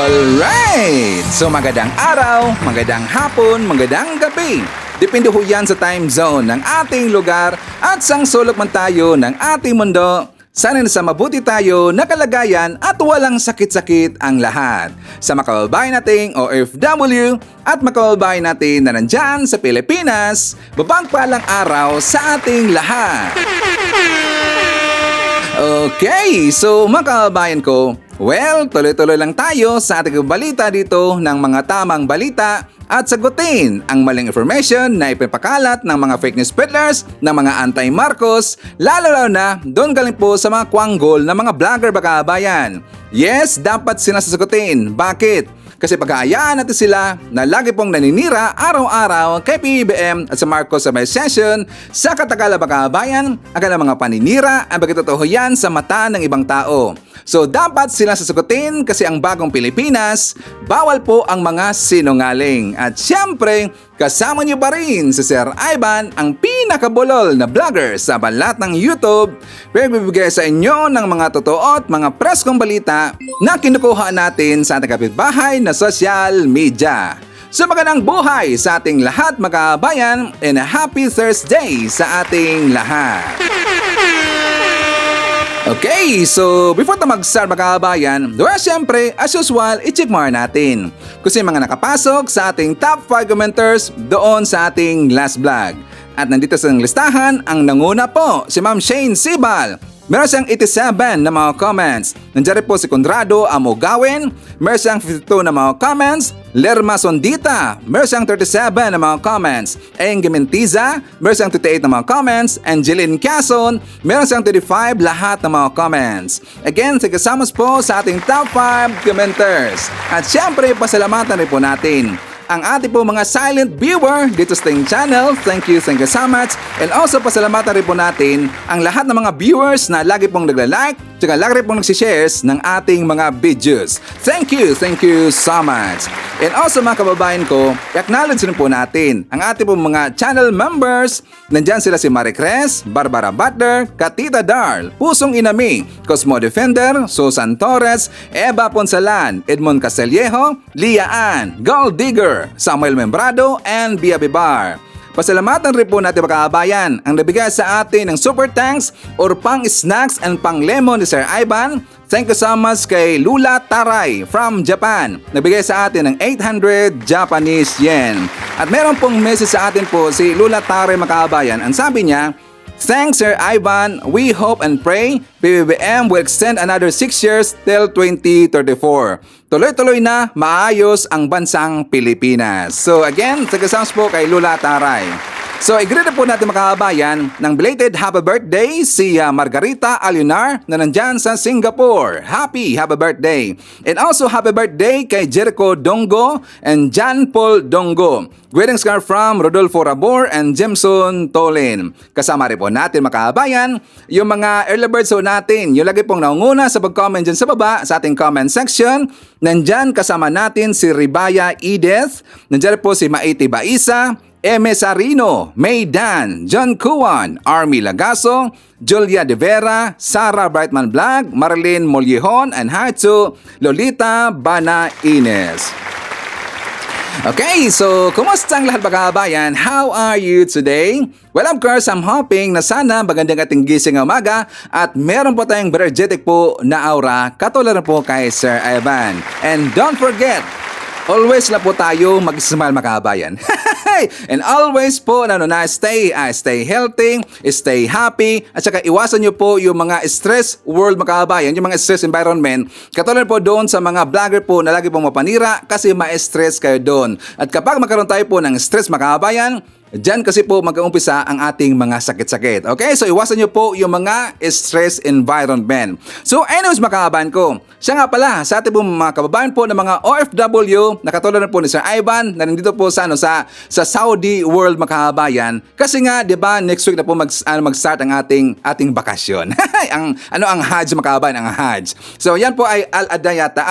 Alright! So magandang araw, magandang hapon, magandang gabi. Depende ho yan sa time zone ng ating lugar at sang sulok man tayo ng ating mundo. Sana nasa mabuti tayo na kalagayan at walang sakit-sakit ang lahat. Sa makababayan nating OFW at makababayan natin na nandyan sa Pilipinas, babangpalang araw sa ating lahat. Okay, so mga kababayan ko, well, tuloy-tuloy lang tayo sa ating balita dito ng mga tamang balita at sagutin ang maling information na ipapakalat ng mga fake news peddlers, ng mga anti-Marcos, lalo na doon galing po sa mga kwanggol na mga vlogger mga kababayan. Yes, dapat sila sasagutin. Bakit? Kasi pag-aayaan natin sila na lagi pong naninira araw-araw kay PBBM at sa Marcos Administration sa katagalan mga kababayan, ang kanilang mga paninira ang bagay-totoo yan sa mata ng ibang tao. So dapat sila sasagutin kasi ang bagong Pilipinas, bawal po ang mga sinungaling. At syempre, kasama niyo pa rin si Sir Ivan, ang pinakabulol na vlogger sa balat ng YouTube, pagbibigay sa inyo ng mga totoo at mga preskong balita na kinukuha natin sa ating kapitbahay na social media. So magandang buhay sa ating lahat mga kabayan and a happy Thursday sa ating lahat. Okay, so before tayo mag-start mga kabayan, well, syempre, as usual, i-check more natin kung sino mga nakapasok sa ating top 5 commenters doon sa ating last vlog. At nandito sa listahan, ang nanguna po, si Ma'am Shane Sibal. Meron siyang 87 na mga comments. Nandiyan rin po si Conrado Amogawin. Meron siyang 52 na mga comments. Lerma Sondita. Meron siyang 37 na mga comments. Enge Mentiza. Meron siyang 28 na mga comments. Angeline Quezon. Meron siyang 35 lahat ng mga comments. Again, kasama po sa ating top 5 commenters. At syempre, pasalamatan rin po natin ang ating po mga silent viewer dito sa ating channel. Thank you so much. And also pasalamatan rin po natin ang lahat ng mga viewers na lagi pong nagla-like tsaka lagi rin pong nagsishares ng ating mga videos. Thank you so much. And also mga kababayan ko, i-acknowledge rin po natin ang ating po mga channel members. Nandyan sila si Marie Cres, Barbara Butler, Katita Darl, Pusong Inami, Cosmo Defender, Susan Torres, Eva Ponsalan, Edmond Casteliejo, Lia Ann, Gold Digger, Samuel Membrado, and Bia Bibar. Pasalamatan rin po natin mga kababayan ang nabigay sa atin ng super thanks or pang snacks and pang lemon ni Sir Ivan. Thank you so much kay Lula Taray from Japan. Nabigay sa atin ng 800 Japanese yen. At meron pong message sa atin po si Lula Taray mga kababayan. Ang sabi niya, "Thanks Sir Ivan, we hope and pray PBBM will extend another 6 years till 2034. Tuloy-tuloy na maayos ang bansang Pilipinas." So again, tagasams po kay Lula Taray. So i-greet po natin mga kababayan ng belated happy birthday si Margarita Alunar na nandyan sa Singapore. Happy birthday. And also happy birthday kay Jericho Dongo and John Paul Dongo. Greetings from Rodolfo Rabor and Jemson Tolin. Kasama rin po natin mga kababayan yung mga early birds natin. Yung lagi pong naunguna sa pag-comment dyan sa baba sa ating comment section. Nandyan kasama natin si Ribaya Edith. Nandyan po si Maiti Baisa, Eme Sarino, May Dan, John Kuwan, Army Lagaso, Julia De Vera, Sarah Brightman Blag, Marilyn Mollejon, and hi to Lolita Bana Ines. Okay, so kumusta ang lahat mga kababayan? How are you today? Well, of course, I'm hoping na sana magandang ating gising ng umaga at meron po tayong energetic po na aura katulad po kay Sir Ivan. And don't forget, always na po tayo mag-smile mga kababayan. And always po stay healthy, stay happy, at saka iwasan nyo po yung mga stress world mga kababayan, yung mga stress environment. Katulad po doon sa mga vlogger po na lagi pong mapanira kasi ma-stress kayo doon. At kapag magkaroon tayo po ng stress mga kababayan, diyan kasi po mag-uumpisa ang ating mga sakit-sakit. Okay? So iwasan nyo po yung mga stress environment. So anyways mga kababayan ko, siya nga pala sa ating po mga kababayan po ng mga OFW na katulad na po ni Sir Ivan na nandito po sa sa Saudi world mga kababayan. Kasi nga, 'di ba, next week na po mag-start ang ating bakasyon. ang Hajj mga kababayan, ang Hajj. So yan po ay Al-Ada yata.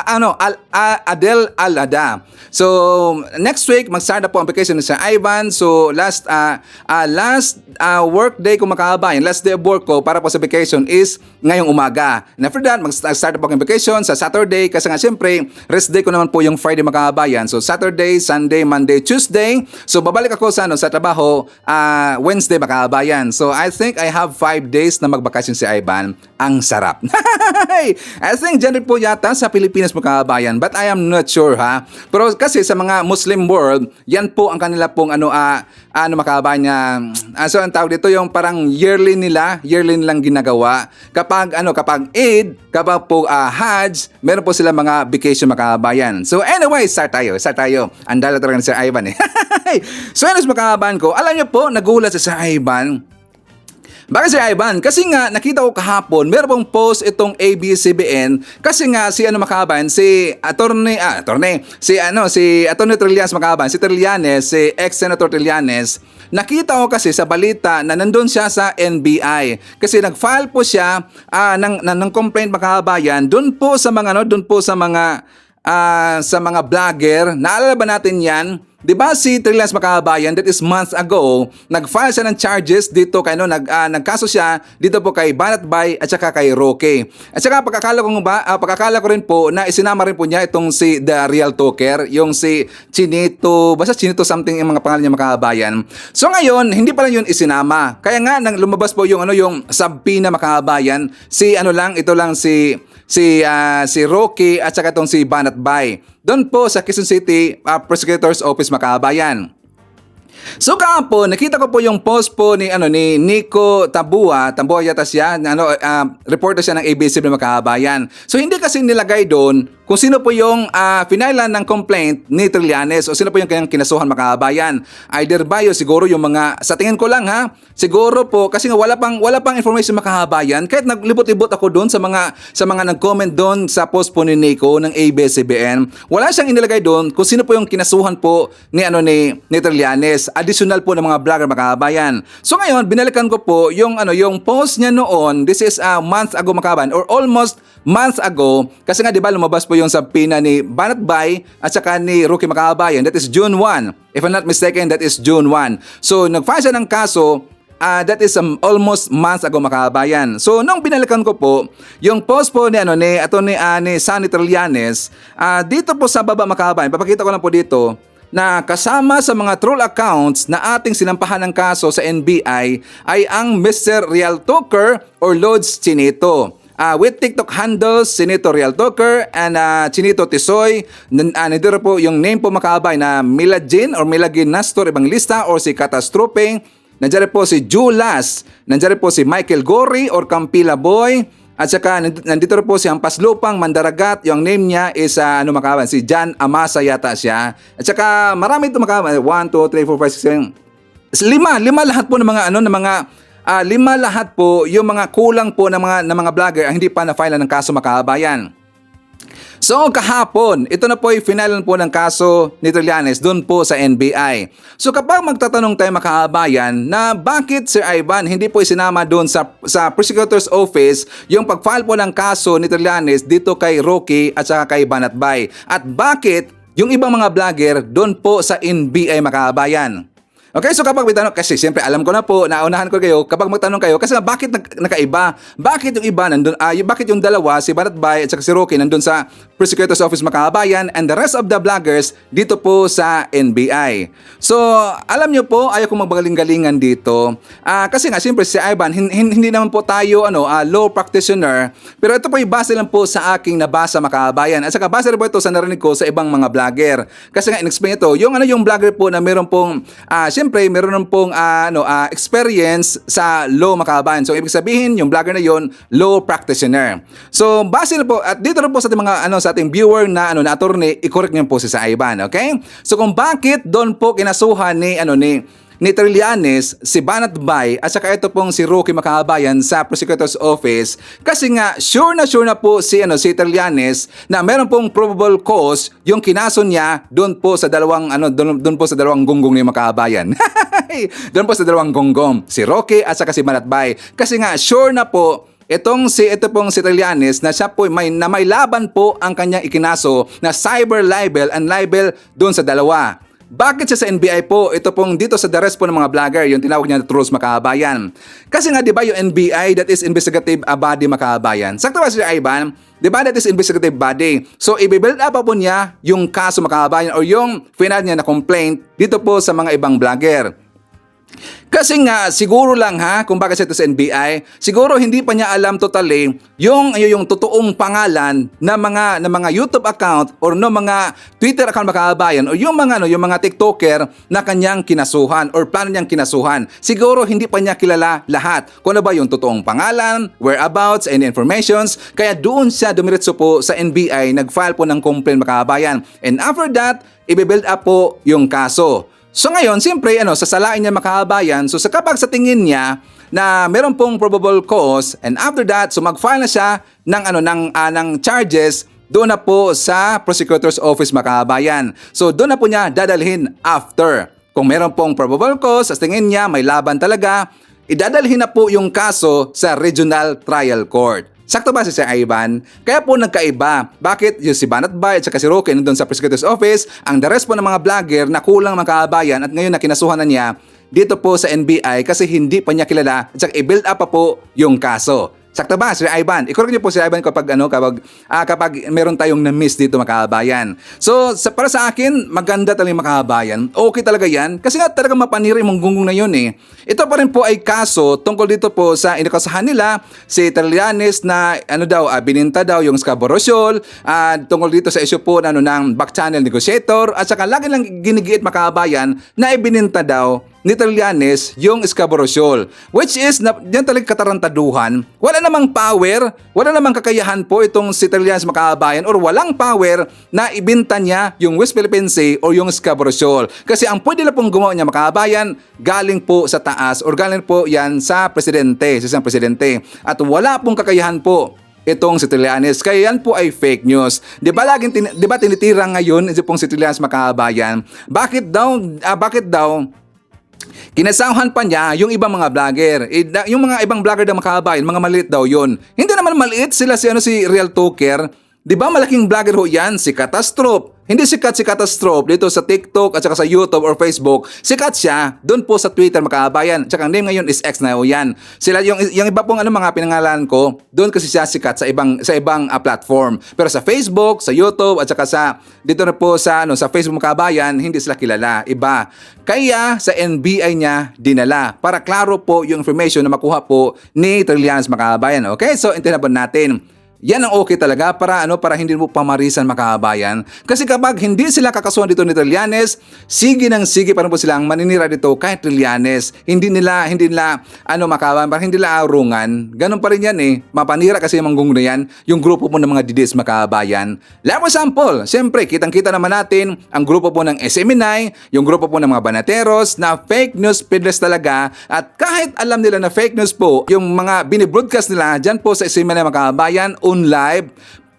Adel Al-Ada. So next week mag-start na po ang vacation ni Sir Ivan. So last work day ko mga kababayan, last day of work ko para po sa vacation is ngayong umaga. And after that, mag-start na po ang vacation sa Saturday kasi nga siyempre rest day ko naman po yung Friday mga kababayan. So Saturday, Sunday, Monday, Tuesday. So babalik ako sa trabaho Wednesday mga kababayan. So I think I have 5 days na magbakasyon si Ivan. Ang sarap. I think dyan rin po yata sa Pilipinas mga kababayan, but I am not sure ha. Pero kasi sa mga Muslim world, yan po ang kanila pong mga kababayan so ang tawag dito yung parang yearly nilang ginagawa. Kapag Eid, kapag po Hajj, meron po sila mga vacation mga kababayan. So anyway, start tayo. Ang dala talaga ni Sir Ivan eh. So anyways mga kababayan ko, alam niyo po, nagulat si Sir Ivan. Bakit Sir Ivan? Kasi nga nakita ko kahapon, meron pong post itong ABS-CBN kasi nga si makabayan, si Attorney Trillanes makabayan, si Trillanes, si ex-Senator Trillanes. Nakita ko kasi sa balita na nandun siya sa NBI kasi nag-file po siya ng complaint makabayan doon po sa mga vlogger. Naalala ba natin 'yan? 'Di ba si Trillanes makabayan, that is months ago, nag-file siya ng charges dito kay nagkaso siya dito po kay Banat Bay at saka kay Roque. At saka pagkakala ko rin po na isinama rin po niya itong si The Real Talker, yung si Chinito, basta Chinito something yung mga pangalan niya makabayan. So ngayon, hindi pa lang yun isinama. Kaya nga nang lumabas po yung subpoena makabayan, si Roque at saka itong si Banat Bay. Doon po sa Quezon City Prosecutor's Office makabayan. So kahapon, nakita ko po yung post po ni Nico Tabua yata siya, reporter siya ng ABS-CBN makabayan. So hindi kasi nilagay doon kung sino po yung finailan ng complaint ni Trillanes o sino po yung kanyang kinasuhan makabayan. Either ba siguro yung mga, sa tingin ko lang ha, siguro po kasi nga wala pang information makabayan. Kahit naglibot-libot ako doon sa mga nag-comment doon sa post po ni Nico ng ABS-CBN, wala siyang inilagay doon kung sino po yung kinasuhan po ni Trillanes. Additional po ng mga vlogger makabayan. So ngayon, binalikan ko po yung post niya noon. This is a month ago makabayan or almost months ago kasi nga 'di ba lumabas po yung subpoena ni Banat Bay at saka ni Roque makabayan. That is June 1. If I'm not mistaken, that is June 1. So nag-file siya ng kaso. That is almost months ago makabayan. So nung binalikan ko po yung post po ni Sunny Trillanes, dito po sa baba makabayan, papakita ko lang po dito na kasama sa mga troll accounts na ating sinampahan ng kaso sa NBI ay ang Mr. Real Talker or Lods Chinito. With TikTok handles Chinito Real Talker and Chinito Tisoy. Nandito po yung name po makaabay na Milagin or Milagin Nastor Evangelista or si Catastrophe. Nandiyan po si Julas. Nandiyan po si Michael Gori or Campila Boy. At saka nandito rin po si Hampas Lupang Mandaragat, yung name niya is makaban, si Jan Amasa yata siya. At saka marami ito makaban, 1, 2, 3, 4, 5, 6, 7, 5 lahat po ng mga lima lahat po yung mga kulang po ng mga vlogger ang hindi pa na-file ng kaso makabayan. So kahapon, ito na po yung finalan po ng kaso ni Trillanes doon po sa NBI. So kapag magtatanong tayo makabayan na bakit Sir Ivan hindi po isinama doon sa Prosecutor's Office yung pag-file po ng kaso ni Trillanes dito kay Roque at saka kay Banat Bay. At bakit yung ibang mga vlogger doon po sa NBI makabayan. Okay, so kapag may tanong, kasi siyempre alam ko na po, naunahan ko kayo, kapag magtanong kayo, kasi bakit nakaiba? Bakit yung iba nandun, bakit yung dalawa, si Banat Bay at saka si Roque, nandun sa Prosecutor's Office makabayan and the rest of the vloggers dito po sa NBI. So, alam nyo po, ayaw kong magbaling-galingan dito. Kasi nga, siyempre si Ivan, hindi naman po tayo law practitioner, pero ito po yung base lang po sa aking nabasa makabayan. At saka base rin po ito sa narinig ko sa ibang mga vlogger. Kasi nga, in-explain ito, yung vlogger po na meron pong, siyempre, meron pong experience sa law makabayan. So, ibig sabihin, yung vlogger na yon law practitioner. So, base na po, at dito rin po sa ating mga, sa ating viewer na, na attorney, i-correct niyo po si Ivan, okay? So, kung bakit doon po kinasuhan ni ni Trillanes, si Banat Bay at saka ito pong si Roque Makabayan sa Prosecutor's Office kasi nga sure na po si Trillanes na meron pong probable cause yung kinaso niya doon po sa dalawang gonggong ni Makabayan. Doon po sa dalawang gonggong, si Roque at saka si Banat Bay. Kasi nga sure na po ito pong si Trillanes na siya po may laban po ang kanyang ikinaso na cyber libel and libel doon sa dalawa. Bakit siya sa NBI po? Ito pong dito sa the rest po ng mga vlogger, yung tinawag niya na Trolls Makabayan. Kasi nga 'di ba yung NBI, that is Investigative Body Makabayan. Sakto ba si Ivan? 'Di ba that is investigative body? So i-build up po niya yung kaso Makabayan o yung final niya na complaint dito po sa mga ibang vlogger. Kasi nga siguro lang kung bakit siya ito sa NBI, siguro hindi pa niya alam totally yung totoong pangalan na mga YouTube account or no mga Twitter account Makabayan o yung mga TikToker na kanyang kinasuhan or plano niyang kinasuhan. Siguro hindi pa niya kilala lahat kung ano ba yung totoong pangalan, whereabouts, and informations. Kaya doon siya dumiretso po sa NBI, nag-file po ng complaint Makabayan. And after that, i-build up po yung kaso. So ngayon, siyempre, sasalain niya Makabayan. So kapag sa tingin niya na meron pong probable cause, and after that, so mag-file na siya ng charges doon na po sa Prosecutor's Office Makabayan. So doon na po niya dadalhin after. Kung meron pong probable cause, sa tingin niya may laban talaga, idadalhin na po yung kaso sa Regional Trial Court. Sakto ba si Sir Ivan? Kaya po nagkaiba. Bakit yung si Banat Bay at saka si Roque nandun sa Prosecutor's Office, ang the rest po ng mga vlogger na kulang Makabayan at ngayon na kinasuhan na niya dito po sa NBI kasi hindi pa niya kilala at saka i-build up pa po yung kaso. Sakto ba, Sir Ivan? I-correct niyo po, Sir Ivan, kapag meron tayong na-miss dito Makabayan. So, para sa akin, maganda talagang Makabayan. Okay talaga yan. Kasi nga talagang mapanira yung gonggong na yun eh. Ito pa rin po ay kaso tungkol dito po sa inakasahan nila si Trillanes na bininta daw yung Scarborough Shoal, tungkol dito sa issue po ng back channel negotiator at saka lagi lang ginigiit Makabayan na ibininta daw ni Trillanes yung Scarborough Shoal, which is yan talagang katarantaduhan. Wala namang power, wala namang kakayahan po itong si Trillanes Makabayan or walang power na ibinta niya yung West Philippine Sea o yung Scarborough Shoal. Kasi ang pwede na pong gumawa niya Makabayan galing po sa taas or galing po yan sa presidente, sa isang presidente. At wala pong kakayahan po itong si Trillanes. Kaya yan po ay fake news. Di ba tinitira ngayon ito pong si Trillanes Makabayan? Bakit daw kinasahan pa niya yung ibang mga vlogger. Yung mga ibang vlogger na Makabayan, mga maliit daw yun. Hindi naman maliit sila si Real Talker. Di ba malaking vlogger ho yan? Si Catastrophe. Hindi sikat si Catastrophe dito sa TikTok at saka sa YouTube or Facebook. Sikat siya doon po sa Twitter Makabayan. Tsaka ang name ngayon is X na ho yan. Sila yung iba pong mga pinangalan ko, doon kasi siya sikat sa ibang platform. Pero sa Facebook, sa YouTube at saka dito na po sa Facebook Makabayan, hindi sila kilala. Iba. Kaya sa NBI niya dinala para klaro po yung information na makuha po ni Trillanes Makabayan. Okay? So intinabon natin. Yan ang okay talaga para hindi mo pamarisan Makabayan. Kasi kapag hindi sila kakasuhan dito ni Trillanes, sige pa rin po silang maninira dito kahit Trillanes. Hindi nila Makabayan, parang hindi nila arungan. Ganun pa rin yan eh. Mapanira kasi yung manggong na yan, yung grupo po ng mga didis Makabayan. Labo sample, siyempre kitang-kita naman natin ang grupo po ng SMNI, yung grupo po ng mga banateros na fake news peddlers talaga. At kahit alam nila na fake news po, yung mga binibroadcast nila dyan po sa SMNI Makabayan, live,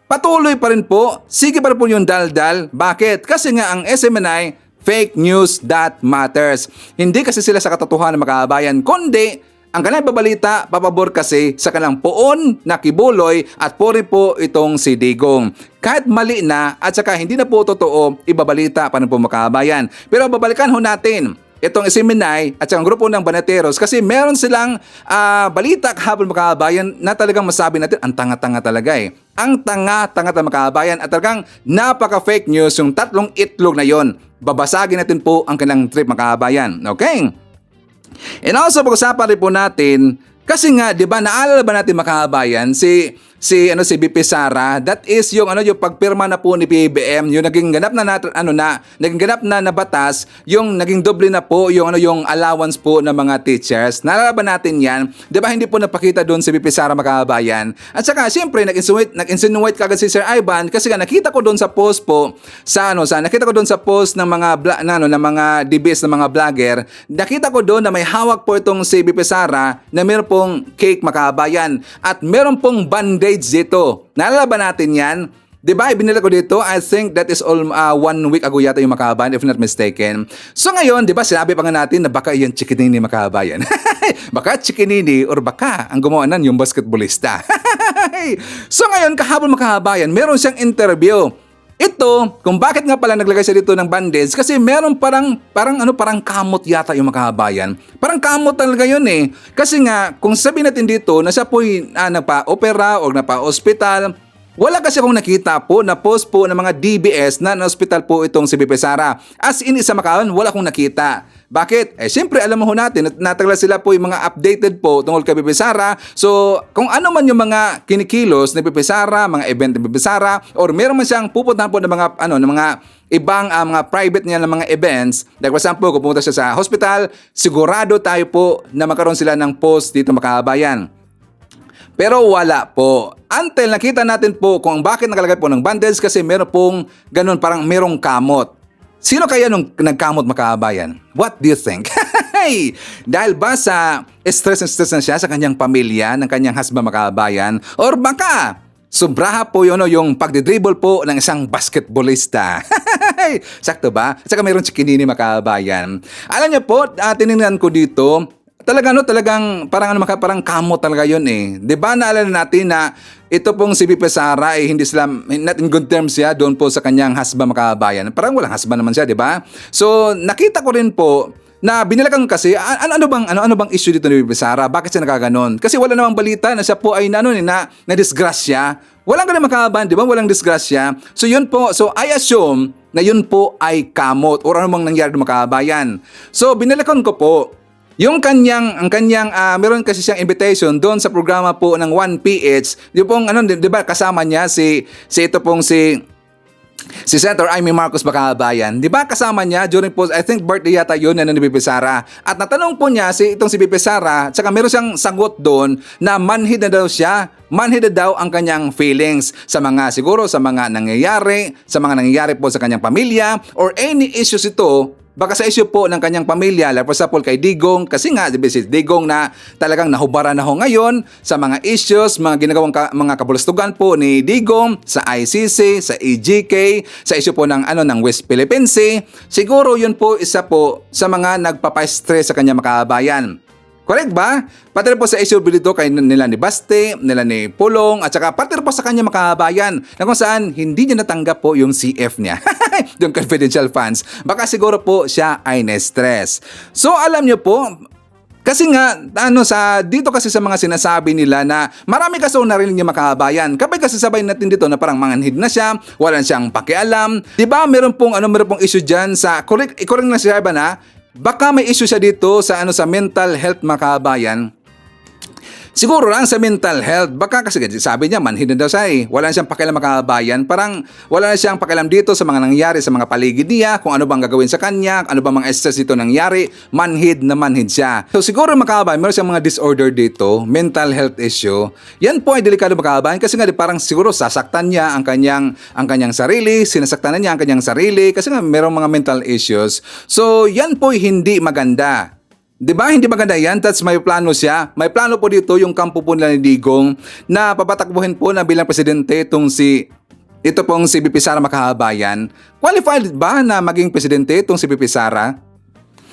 patuloy pa rin po, sige pa rin po yung daldal. Bakit? Kasi nga ang SMNI, fake news that matters. Hindi kasi sila sa katotohanan Makabayan, kundi ang kanilang babalita, papabor kasi sa kanilang poon na Kibuloy at puri po itong si Digong. Kahit mali na at saka hindi na po totoo, ibabalita pa rin po Makabayan. Pero babalikan ho natin itong SMNI at saka ang grupo ng banateros kasi meron silang balita kahapon Makabayan na talagang masabi natin ang tanga-tanga talaga eh. Ang tanga-tanga Makabayan at talagang napaka-fake news yung tatlong itlog na yon. Babasagin natin po ang kanilang trip Makabayan. Okay? And also pag-usapan rin po natin kasi nga, di ba, naalala ba natin Makabayan, si si BP Sara, that is yung yung pagpirma na po ni PBBM, yung naging ganap na batas, yung naging doble na po yung yung allowance po ng mga teachers. Naalala ba natin 'yan? 'Di ba hindi po napakita doon si BP Sara, mga kababayan? At saka siyempre nag-insinuate kagad si Sir Ivan kasi nakita ko doon sa post po nakita ko doon sa post ng mga ng mga DBs, ng mga vlogger. Nakita ko doon na may hawak po itong si BP Sara na meron pong cake, mga kababayan, at meron pong bandage dito. Naalala ba natin 'yan? Diba, ibinila ko dito, I think that is all 1 week ago yata yung, mga kababayan, if not mistaken. So ngayon, diba, sinabi pa nga natin na baka yung chikinini, mga kababayan. Baka chikinini or baka ang gumawa nun yung basketballista. So ngayon, kahapon, mga kababayan, meron siyang interview. Ito, kung bakit nga pala naglagay siya dito ng bandage, kasi meron parang kamot yata yung, mga kababayan. Parang kamot talaga yun eh. Kasi nga, kung sabihin natin dito na siya po'y nagpa-opera o nagpa-hospital, wala kasi akong nakita po na post po ng mga DBS na na-hospital po itong si BP Sara. As in, isa makaon, wala akong nakita. Bakit? Siyempre, alam mo natin, natagla sila po yung mga updated po tungkol kay BP Sara. So, kung ano man yung mga kinikilos ni BP Sara, mga event ni BP Sara, or meron man siyang pupuntahan po ng mga, ng mga ibang mga private niya ng mga events, like for example, kung pumunta siya sa hospital, sigurado tayo po na magkaroon sila ng post dito, mga kababayan. Pero wala po. Until nakita natin po kung bakit nakalagay po ng bandage, kasi meron pong ganun, parang merong kamot. Sino kaya nung nagkamot, mga kababayan? What do you think? Dahil ba sa stress na siya sa kanyang pamilya, ng kanyang husband, mga kababayan? Or baka sobraha po yun, yung pagdidribble po ng isang basketballista. Sakto ba? At saka mayroong chikinini, mga kababayan. Alam niyo po, tinignan ko dito, talagang parang kamot talaga yun eh. 'Di ba, naalala natin na ito pong si BP Sara hindi sila not in good terms siya doon po sa kanyang husband, mga kababayan. Parang walang husband naman siya, 'di ba? So, nakita ko rin po na binilakan kasi ano bang issue dito ni BP Sara? Bakit siya nakaganon? Kasi wala namang balita na siya po ay na disgrasya. Walang ganun, mga kababayan, 'di ba? Walang disgrasya. So, yun po. So, I assume na yun po ay kamot or ano mang nangyari, mga kababayan. So, binilakan ko po yung meron kasi siyang invitation doon sa programa po ng 1PH. Yung pong di ba, kasama niya si Senator Amy Marcos, mga kababayan. Di ba kasama niya during po, I think birthday yata yun ni BP Sara. At natanong po niya si BP Sara, tsaka meron siyang sagot doon na manhid na daw siya. Manhid na daw ang kanyang feelings sa mga nangyayari po sa kanyang pamilya or any issues ito. Baka sa issue po ng kanyang pamilya, like for example kay Digong, kasi nga si Digong na talagang nahubaran na ho ngayon sa mga issues, mga ginagawang mga kabulustugan po ni Digong sa ICC, sa EGK, sa issue po ng West Philippine Sea. Siguro yun po isa po sa mga nagpapa-stress sa kanyang, mga kababayan. Correct ba? Pati rin po sa issue dito kay nila ni Baste, nila ni Pulong, at saka pati rin po sa kanya, mga kababayan, na kung saan hindi niya natanggap po yung CF niya. Yung confidential funds. Baka siguro po siya ay na-stress. So alam niyo po, kasi nga, dito kasi sa mga sinasabi nila na marami kasi narinig niya, mga kababayan. Kapag kasi sabay natin dito na parang manganhid na siya, wala siyang pakialam. Diba meron pong issue dyan sa, correct na siya ba na, baka may issue siya dito sa mental health, mga kababayan. Siguro lang sa mental health. Baka kasi sabi niya, manhid na daw siya eh. Wala siyang pakialam, mga kababayan. Parang wala na siyang pakialam dito sa mga nangyari sa mga paligid niya, kung ano bang gagawin sa kanya, ano bang mga stress dito nangyari, manhid siya. So siguro, mga kababayan, meron siyang mga disorder dito, mental health issue. Yan po ay delikado, mga kababayan, kasi nga parang siguro sasaktan niya ang kanyang sarili, sinasaktan na niya ang kanyang sarili, kasi nga merong mga mental issues. So yan po ay hindi maganda. Diba? Hindi maganda yan. That's may plano siya. May plano po dito yung kampo po nila ni Digong na papatakbuhin po na bilang presidente ito pong si BP Sara, mga kababayan. Qualified ba na maging presidente itong si BP Sara?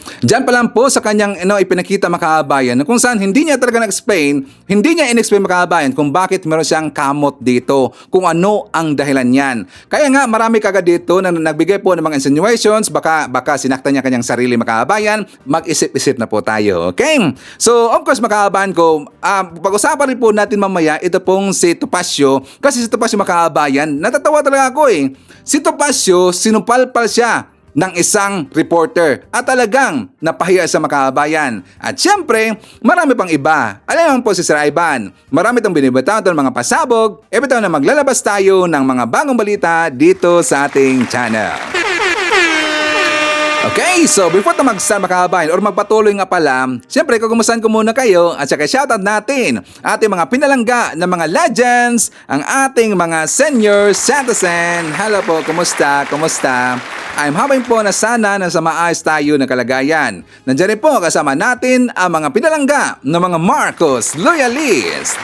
Diyan pa lang po sa kanyang ipinakita, mga kababayan, kung saan hindi niya talaga in-explain, mga kababayan, kung bakit meron siyang kamot dito, kung ano ang dahilan niyan. Kaya nga marami kagad dito na nagbigay po ng mga insinuations, baka sinaktan niya kanyang sarili, mga kababayan. Mag-isip-isip na po tayo, okay? So of course, mga kababayan ko, pag-usapan rin po natin mamaya ito pong si Topacio, kasi si Topacio, mga kababayan, natatawa talaga ako eh. Si Topacio, sinupalpal siya ng isang reporter at talagang napahiya sa makabayan. At syempre, marami pang iba. Alam naman po si Sir Ivan, marami itong binibitaw ng mga pasabog. Every time na maglalabas tayo ng mga bagong balita dito sa ating channel. Okay, so before tayo mag-start makabayan or magpatuloy nga pala, siyempre kukumustahan ko muna kayo at saka shoutout natin ating mga pinalangga ng mga legends, ang ating mga senior citizen. Hello po, kumusta? Kumusta? I'm hoping po na sana nasa maayos tayo ng kalagayan. Nandiyan rin po kasama natin ang mga pinalangga ng mga Marcos Loyalist.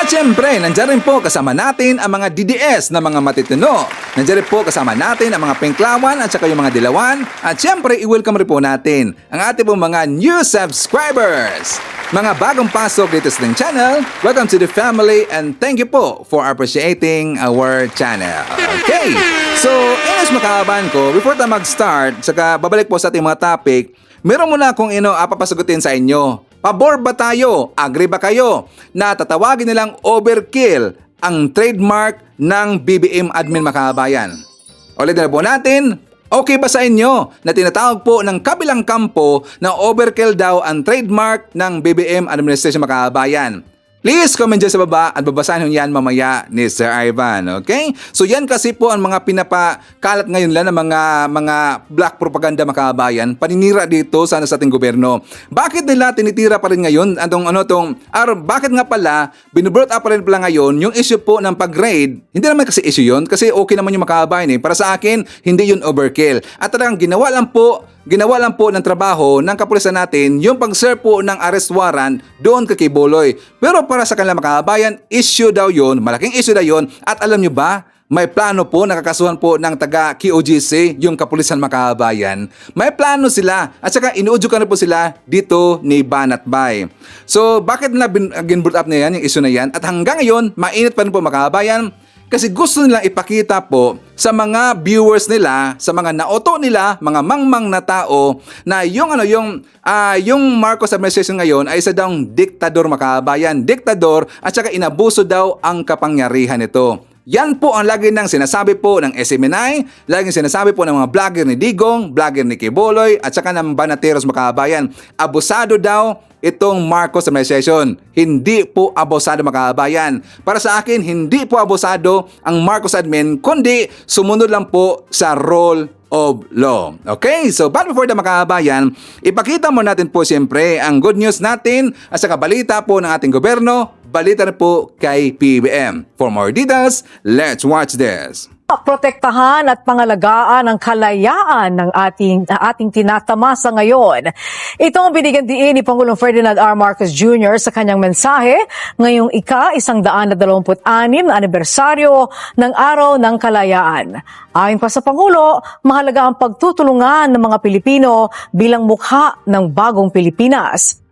At syempre, nandiyan rin po kasama natin ang mga DDS na mga matitino. Nandiyan rin po kasama natin ang mga Penklawan at saka yung mga Dilawan. At syempre, i-welcome rin po natin ang ating po mga new subscribers. Mga bagong pasok dito sa ating channel, welcome to the family and thank you po for appreciating our channel. Okay, so anyways makahaban ko, before tayo mag-start, saka babalik po sa ating mga topic, meron muna akong papasagutin sa inyo. Pabor ba tayo? Agree ba kayo na tatawagin nilang overkill ang trademark ng BBM admin makabayan? Ulitin na po natin, okay ba sa inyo na tinatawag po ng kabilang kampo na overkill daw ang trademark ng BBM administration makabayan? Please comment dyan sa baba at babasahin nyo yan mamaya ni Sir Ivan, okay? So yan kasi po ang mga pinapakalat ngayon lang ng mga black propaganda makabayan, paninira dito sana sa ating gobyerno. Bakit nila tinitira pa rin ngayon bakit nga pala binubrought up pa rin pala ngayon yung issue po ng pag-raid? Hindi naman kasi issue yun kasi okay naman yung makabayan eh. Para sa akin, hindi yun overkill. At talagang ginawa lang po ng trabaho ng kapulisan natin yung pag-serve po ng arrest warrant doon kay Kibuloy. Pero para sa kanila makabayan, issue daw yun, malaking issue daw yun. At alam nyo ba, may plano po, nakakasuhan po ng taga KOGC, yung kapulisan makabayan. May plano sila at saka inuudyukan na po sila dito ni Banat Bay. So bakit na ginbrought up na yan, yung issue na yan? At hanggang ngayon, mainit pa rin po makabayan. Kasi gusto nilang ipakita po sa mga viewers nila, sa mga naoto nila, mga mangmang na tao na yung Marcos administration ngayon ay isa daw diktador makabayan, diktador at saka inabuso daw ang kapangyarihan nito. Yan po ang lagi nang sinasabi po ng SMNI, laging sinasabi po ng mga vlogger ni Digong, vlogger ni Kibuloy at saka ng Banateros makabayan. Abusado daw itong Marcos administration. Hindi po abusado makabayan. Para sa akin, hindi po abusado ang Marcos admin, kundi sumunod lang po sa rule of law. Okay, so but before the makabayan, ipakita mo natin po siyempre ang good news natin at saka balita po ng ating gobyerno, balita na po kay PBM. For more details, let's watch this. Protektahan at pangalagaan ang kalayaan ng ating tinatamasa ngayon. Ito ang binigyan diin ni Pangulong Ferdinand R. Marcos Jr. sa kanyang mensahe ngayong ika-126 na anibersaryo ng Araw ng Kalayaan. Ayon pa sa Pangulo, mahalaga ang pagtutulungan ng mga Pilipino bilang mukha ng bagong Pilipinas.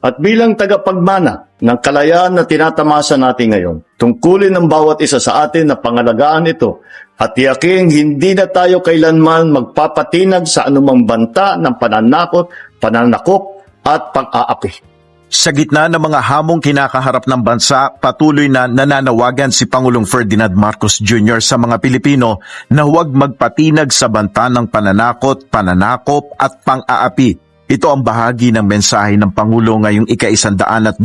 At bilang tagapagmana ng kalayaan na tinatamasa natin ngayon, tungkulin ng bawat isa sa atin na pangalagaan ito at tiyaking hindi na tayo kailanman magpapatinag sa anumang banta ng pananakop at pang-aapi. Sa gitna ng mga hamong kinakaharap ng bansa, patuloy na nananawagan si Pangulong Ferdinand Marcos Jr. sa mga Pilipino na huwag magpatinag sa banta ng pananakop at pang-aapi. Ito ang bahagi ng mensahe ng Pangulo ngayong ika-126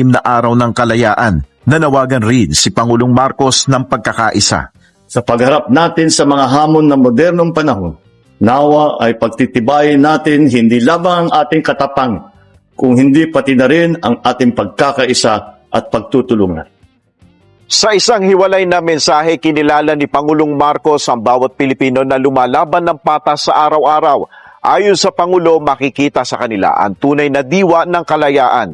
na araw ng kalayaan. Nanawagan rin si Pangulong Marcos ng pagkakaisa. Sa pagharap natin sa mga hamon ng modernong panahon, nawa ay pagtitibayin natin hindi lamang ang ating katapang, kung hindi pati na rin ang ating pagkakaisa at pagtutulungan. Sa isang hiwalay na mensahe, kinilala ni Pangulong Marcos ang bawat Pilipino na lumalaban ng patas sa araw-araw. Ayon sa Pangulo, makikita sa kanila ang tunay na diwa ng kalayaan.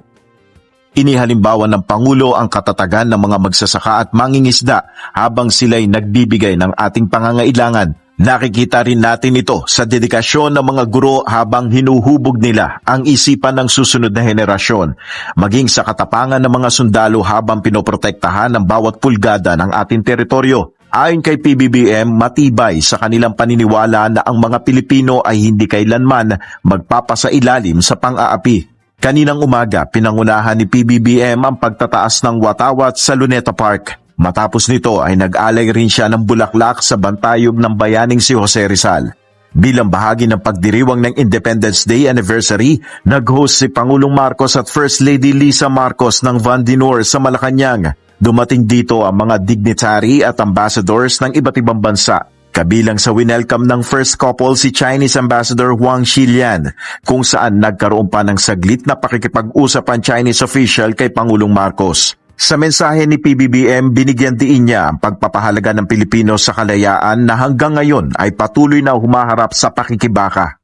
Inihalimbawa ng Pangulo ang katatagan ng mga magsasaka at mangingisda habang sila'y nagbibigay ng ating pangangailangan. Nakikita rin natin ito sa dedikasyon ng mga guro habang hinuhubog nila ang isipan ng susunod na henerasyon, maging sa katapangan ng mga sundalo habang pinoprotektahan ang bawat pulgada ng ating teritoryo. Ayon kay PBBM, matibay sa kanilang paniniwala na ang mga Pilipino ay hindi kailanman magpapasailalim sa pang-aapi. Kaninang umaga, pinangunahan ni PBBM ang pagtataas ng watawat sa Luneta Park. Matapos nito ay nag-alay rin siya ng bulaklak sa bantayog ng bayaning si Jose Rizal. Bilang bahagi ng pagdiriwang ng Independence Day anniversary, nag-host si Pangulong Marcos at First Lady Lisa Marcos ng Van Dinor sa Malacanang. Dumating dito ang mga dignitary at ambassadors ng iba't ibang bansa. Kabilang sa winelcome ng first couple si Chinese Ambassador Huang Xilian, kung saan nagkaroon pa ng saglit na pakikipag-usap ang Chinese official kay Pangulong Marcos. Sa mensahe ni PBBM, binigyan diin niya ang pagpapahalaga ng Pilipino sa kalayaan na hanggang ngayon ay patuloy na humaharap sa pakikibaka.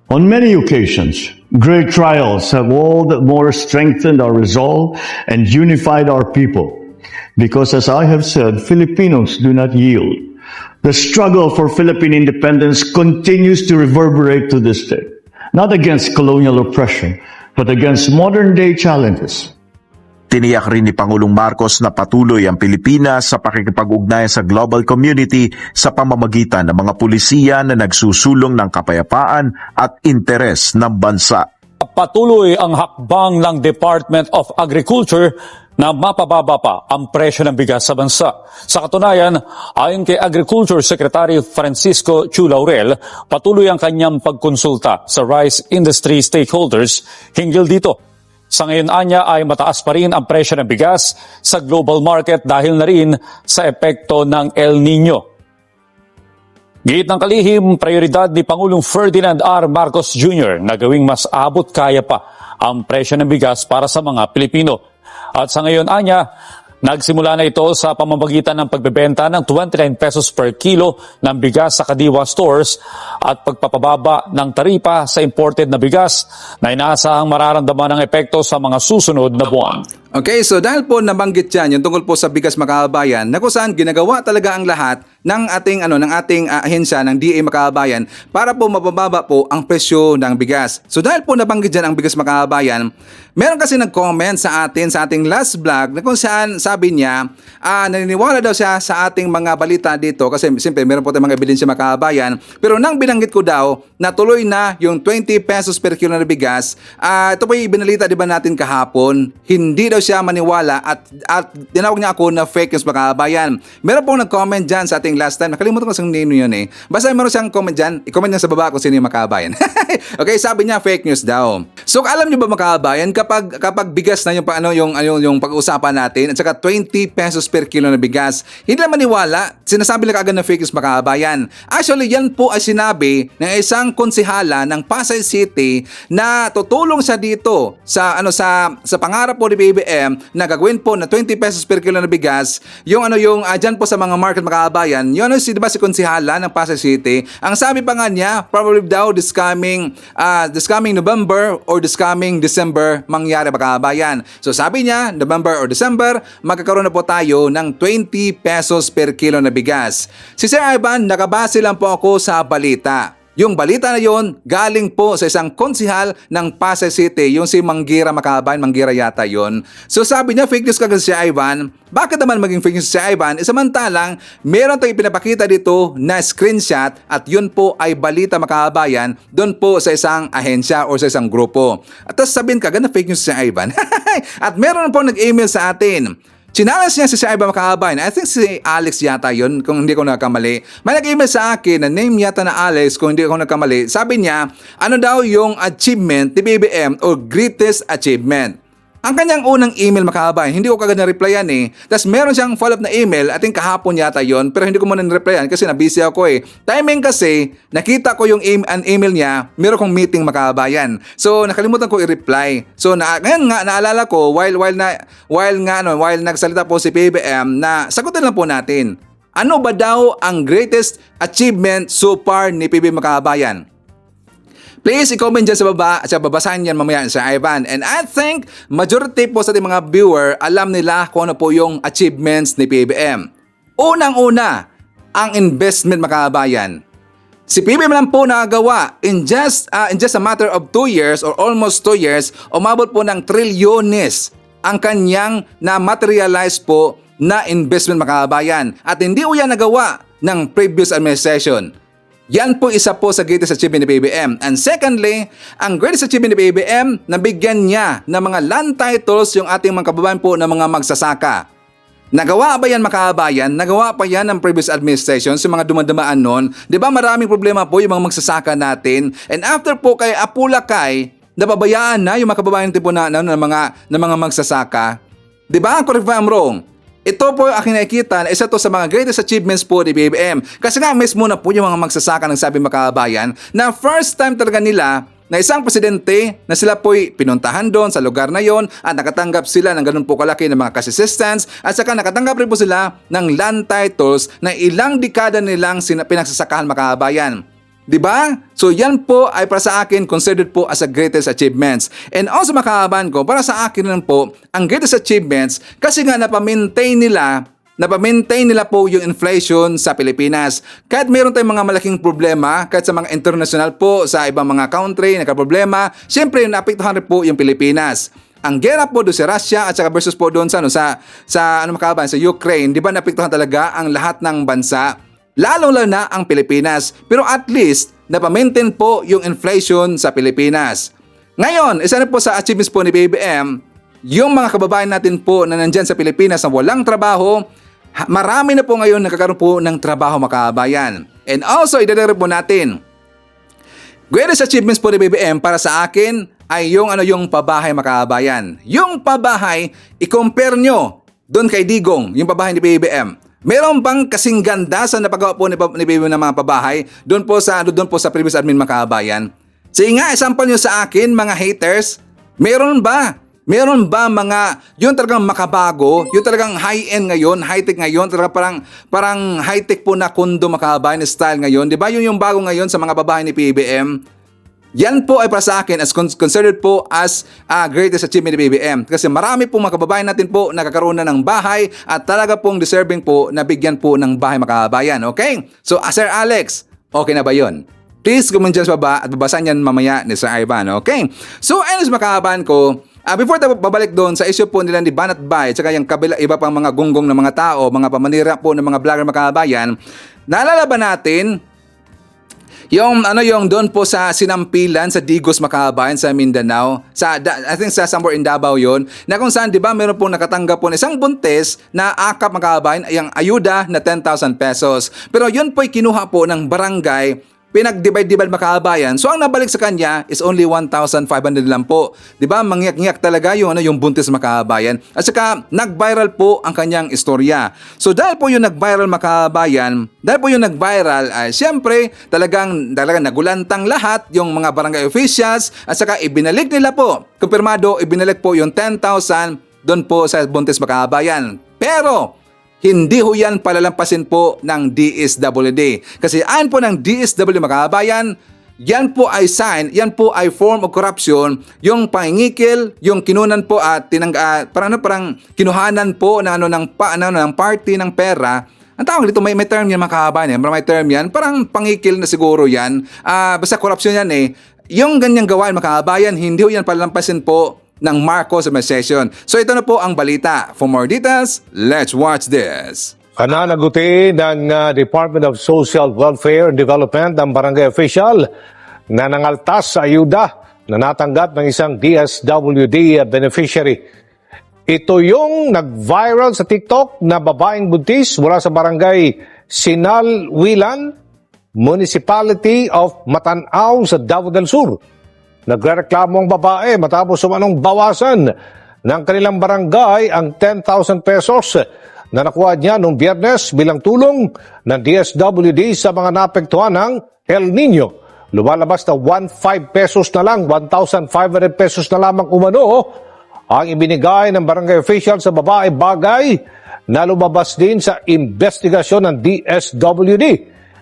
On many occasions, great trials have all the more strengthened our resolve and unified our people. Because as I have said, Filipinos do not yield. The struggle for Philippine independence continues to reverberate to this day, not against colonial oppression, but against modern-day challenges. Tiniyak rin ni Pangulong Marcos na patuloy ang Pilipinas sa pakikipag-ugnayan sa global community sa pamamagitan ng mga pulisiya na nagsusulong ng kapayapaan at interes ng bansa. Patuloy ang hakbang ng Department of Agriculture na mapababa pa ang presyo ng bigas sa bansa. Sa katunayan, ayon kay Agriculture Secretary Francisco Chu Laurel, patuloy ang kanyang pagkonsulta sa rice industry stakeholders hinggil dito. Sa ngayon anya ay mataas pa rin ang presyo ng bigas sa global market dahil na rin sa epekto ng El Nino. Gihit ng kalihim, prioridad ni Pangulong Ferdinand R. Marcos Jr. na gawing mas abot kaya pa ang presyo ng bigas para sa mga Pilipino. At sa ngayon anya, nagsimula na ito sa pamamagitan ng pagbebenta ng 29 pesos per kilo ng bigas sa Kadiwa stores at pagpapababa ng taripa sa imported na bigas na inaasahang mararamdaman ng epekto sa mga susunod na buwan. Okay, so dahil po nabanggit yan, yung tungkol po sa bigas makabayan, na kung saan ginagawa talaga ang lahat ng ating ahensya ng DA Makabayan para po mabababa po ang presyo ng bigas. So dahil po nabanggit dyan ang bigas makabayan, meron kasi nag-comment sa ating last vlog na kung saan sabi niya, naniniwala daw siya sa ating mga balita dito kasi siyempre meron po tayong mga ebidensya makabayan, pero nang binanggit ko daw na tuloy na yung 20 pesos per kilo na bigas, ito po yung ibinalita di ba natin kahapon, hindi daw siya maniwala at tinawag niya ako na fake news makabayan. Meron pong nag-comment dyan sa ating last time, nakalimutan ko sa name yun eh. Basta meron siyang comment dyan, i-comment niya sa baba kung sino yung makabayan. Okay, sabi niya fake news daw. So alam niyo ba makabayan, kapag bigas na yung pag-uusapan natin at saka 20 pesos per kilo na bigas, hindi lang maniwala, sinasabi lang agad na fake news makabayan. Actually, yan po ay sinabi ng isang konsehala ng Pasay City na tutulong siya dito sa pangarap po ni BBM na gagawin po na 20 pesos per kilo na bigas, dyan po sa mga market makabayan, yun di ba si konsehala ng Pasay City, ang sabi pa nga niya, probably daw this coming November or this coming December mangyari makabayan. So sabi niya, November or December, magkakaroon na po tayo ng 20 pesos per kilo na bigas. Si Sir Ivan, nakabase lang po ako sa balita. Yung balita na yon galing po sa isang konsihal ng Pasay City, yung si Manggira Makabayan, Manggira yata yon. So sabi niya, fake news kagad si Ivan. Bakit naman maging fake news si Ivan? Samantalang, meron tayong pinapakita dito na screenshot at yun po ay balita makabayan doon po sa isang ahensya o sa isang grupo. At tapos sabihin kagad na fake news si Ivan. At meron po nag-email sa atin. Chinalas niya si Ivan Makabayan. I think si Alex yata yun, kung hindi ko nagkamali. May nag-email sa akin na name yata na Alex, kung hindi ko nagkamali. Sabi niya, ano daw yung achievement ni BBM o greatest achievement. Ang kanyang unang email Makabayan, hindi ko kagad na-replyan eh. Tapos meron siyang follow-up na email, I think kahapon yata yon, pero hindi ko muna na-replyan kasi na-busy ako eh. Timing kasi, nakita ko yung email niya, meron kong meeting Makabayan. So nakalimutan ko i-reply. So ngayon nga naalala ko while nagsalita po si BBM na sagutin lang po natin. Ano ba daw ang greatest achievement so far ni PB Makabayan? Please i-comment dyan sa baba at babasahin yan mamaya sa Ivan. And I think majority po sa ating mga viewer alam nila kung ano po yung achievements ni PBM. Unang-una, ang investment makabayan. Si PBM lang po nakagawa in just a matter of 2 years or almost 2 years, umabot po ng trilyones ang kanyang na-materialize po na investment makabayan. At hindi po yan nagawa ng previous administration. Yan po isa po sa greatest achievement ni BBM. And secondly, ang greatest achievement ni BBM, nabigyan niya ng mga land titles yung ating mga kababayan po ng mga magsasaka. Nagawa ba yan makabayan? Nagawa pa yan ng previous administration sa mga dumadamaan noon? Di ba maraming problema po yung mga magsasaka natin? And after po kay Apulacay, napabayaan na yung mga kababayan natin po ng mga magsasaka. Di ba? Correct ba I'm wrong? Ito po aking nakikita na isa to sa mga greatest achievements po ni BBM. Kasi nga mismo na po yung mga magsasaka ng sabi makabayan na first time talaga nila na isang presidente na sila po'y pinuntahan doon sa lugar na yon at nakatanggap sila ng ganun po kalaki ng mga cash assistance at saka nakatanggap rin po sila ng land titles na ilang dekada nilang pinagsasakahan makabayan. Diba? So yan po ay para sa akin considered po as a greatest achievements. And also makahaban ko, para sa akin rin po, ang greatest achievements kasi nga napamaintain nila po yung inflation sa Pilipinas. Kahit meron tayong mga malaking problema, kahit sa mga international po, sa ibang mga country, nagka-problema, syempre naapektuhan rin po yung Pilipinas. Ang gera po doon sa Russia at saka versus po doon sa sa Ukraine, di ba naapektuhan talaga ang lahat ng bansa? Lalo na ang Pilipinas. Pero at least, napamaintain po yung inflation sa Pilipinas. Ngayon, isa na po sa achievements po ni BBM, yung mga kababayan natin po na nandyan sa Pilipinas na walang trabaho, marami na po ngayon nakakaroon po ng trabaho makabayan. And also, idadagdag po natin, greatest achievements po ni BBM para sa akin ay yung pabahay makabayan. Yung pabahay, i-compare nyo doon kay Digong, yung pabahay ni BBM. Meron bang kasing ganda sa napagawa po ni BBM ng mga pabahay doon po sa previous admin makabayan? Sige nga, sample nyo sa akin mga haters, meron ba? Meron ba mga yung talagang makabago, yung talagang high-end ngayon, high-tech ngayon, talagang parang high-tech po na kondo makabayan style ngayon, 'di ba? Yung bago ngayon sa mga babae ni BBM. Yan po ay para sa akin as considered po as greatest achievement ni BBM. Kasi marami pong mga kababayan natin po nakakaroon na ng bahay at talaga pong deserving po na bigyan po ng bahay makabayan. Okay? So, Sir Alex, okay na ba yun? Please comment dyan sa baba at babasahin yan mamaya ni Sir Ivan. Okay? So, ayun sa makabayan ko, before tayo babalik doon sa issue po nila ni Banat Bay at saka yung iba pang mga gunggong ng mga tao, mga pamanira po ng mga vlogger makabayan, naalala ba natin yung doon po sa Sinampilan sa Digos Makabayan sa Mindanao, I think sa somewhere in Davao yon, na kung saan 'di ba meron pong nakatanggap po ng isang buntis na akap makabayan ay ang ayuda na 10,000 pesos. Pero yun po ay kinuha po ng barangay, pinag-divide makabayan. So ang nabalik sa kanya is only 1,500 lang po. 'Di ba? Mangyak-ngyak talaga yung buntis makabayan. At saka nag-viral po ang kanyang istorya. So dahil po yung nag-viral makabayan, siyempre talagang nagulantang lahat yung mga barangay officials at saka ibinalik nila po. Kumpirmado, ibinalik po yung 10,000 doon po sa buntis makabayan. Pero hindi ho yan palalampasin po ng DSWD. Kasi ayon po ng DSWD makabayan, yan po ay sign, yan po ay form of corruption, yung pangingikil, yung kinunan po at parang kinuhanan po ng party ng pera. Ang tawag dito, may term yan makabayan, may term yan, parang pangikil na siguro yan. Basta corruption yan eh. Yung ganyang gawain makabayan, hindi ho yan palalampasin po ng Marcos administration. So ito na po ang balita. For more details, let's watch this. Pananagutin ng Department of Social Welfare and Development ang barangay official na nangaltas sa ayuda na natanggap ng isang DSWD beneficiary. Ito yung nag-viral sa TikTok na babaeng buntis mula sa barangay Sinalwilan, Municipality of Matanao sa Davao del Sur. Nagrereklamo ang babae matapos umanong bawasan ng kanilang barangay ang 10,000 pesos na nakuha niya noong Biyernes bilang tulong ng DSWD sa mga naapektuhan ng El Nino. Lumalabas na 1,500 pesos na lang, 1,500 pesos na lamang umano ang ibinigay ng barangay official sa babae, bagay na lumabas din sa investigasyon ng DSWD.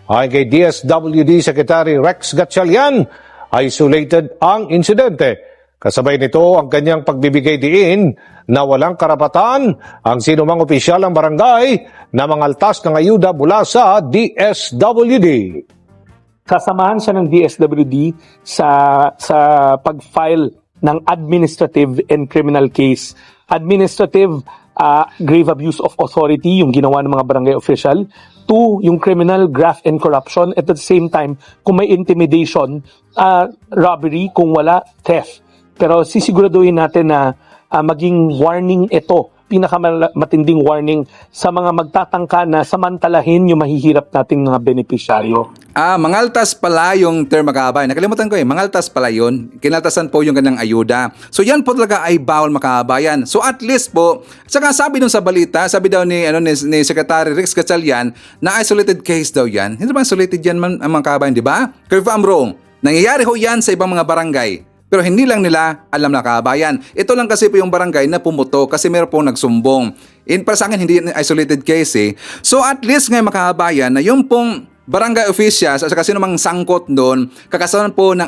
Ayon kay DSWD Secretary Rex Gatchalian, isolated ang insidente. Kasabay nito ang kanyang pagbibigay diin na walang karapatan ang sinumang opisyal ng barangay na mangaltas ng ayuda mula sa DSWD. Kasamahan siya ng DSWD sa pag-file ng administrative and criminal case. Administrative, grave abuse of authority, yung ginawa ng mga barangay official. 2, yung criminal, graft and corruption. At the same time, kung may intimidation, robbery, kung wala, theft. Pero sisiguraduhin natin na maging warning ito pinakamatinding warning sa mga magtatangka na samantalahin yung mahihirap nating mga benepisyaryo. Mangaltas pala yung term makabay. Nakalimutan ko mangaltas pala yun. Kinaltasan po yung kanyang ayuda. So yan po talaga ay bawal makabayan. So at least po, saka sabi dun sa balita, sabi daw ni Secretary Rex Gatchalian na isolated case daw yan. Hindi ba isolated yan mga kabayan, di ba? Correct if I'm wrong. Nangyayari ho yan sa ibang mga barangay. Pero hindi lang nila alam na kabayan. Ito lang kasi po yung barangay na pumuto kasi meron pong nagsumbong. Para sa akin, hindi isolated case eh. So at least ngayon makabayan na yung pong barangay officials at saka sino mang sangkot doon, kakasalan po ng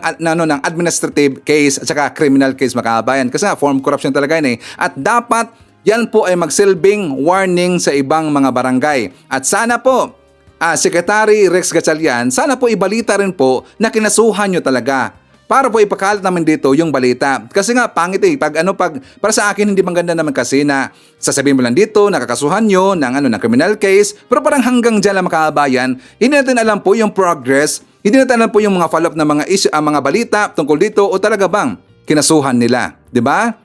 administrative case at saka criminal case makabayan. Kasi nga, form corruption talaga yun eh. At dapat yan po ay magsilbing warning sa ibang mga barangay. At sana po, Secretary Rex Gatchalian, sana po ibalita rin po na kinasuhan nyo talaga. Para po ipakalat namin dito yung balita. Kasi nga, pangit eh. Para sa akin, hindi maganda naman kasi na sasabihin mo lang dito, nakakasuhan nyo ng criminal case. Pero parang hanggang dyan lang makabayan, hindi natin alam po yung progress, hindi natin alam po yung mga follow-up na mga issue, mga balita tungkol dito o talaga bang kinasuhan nila. 'Di ba?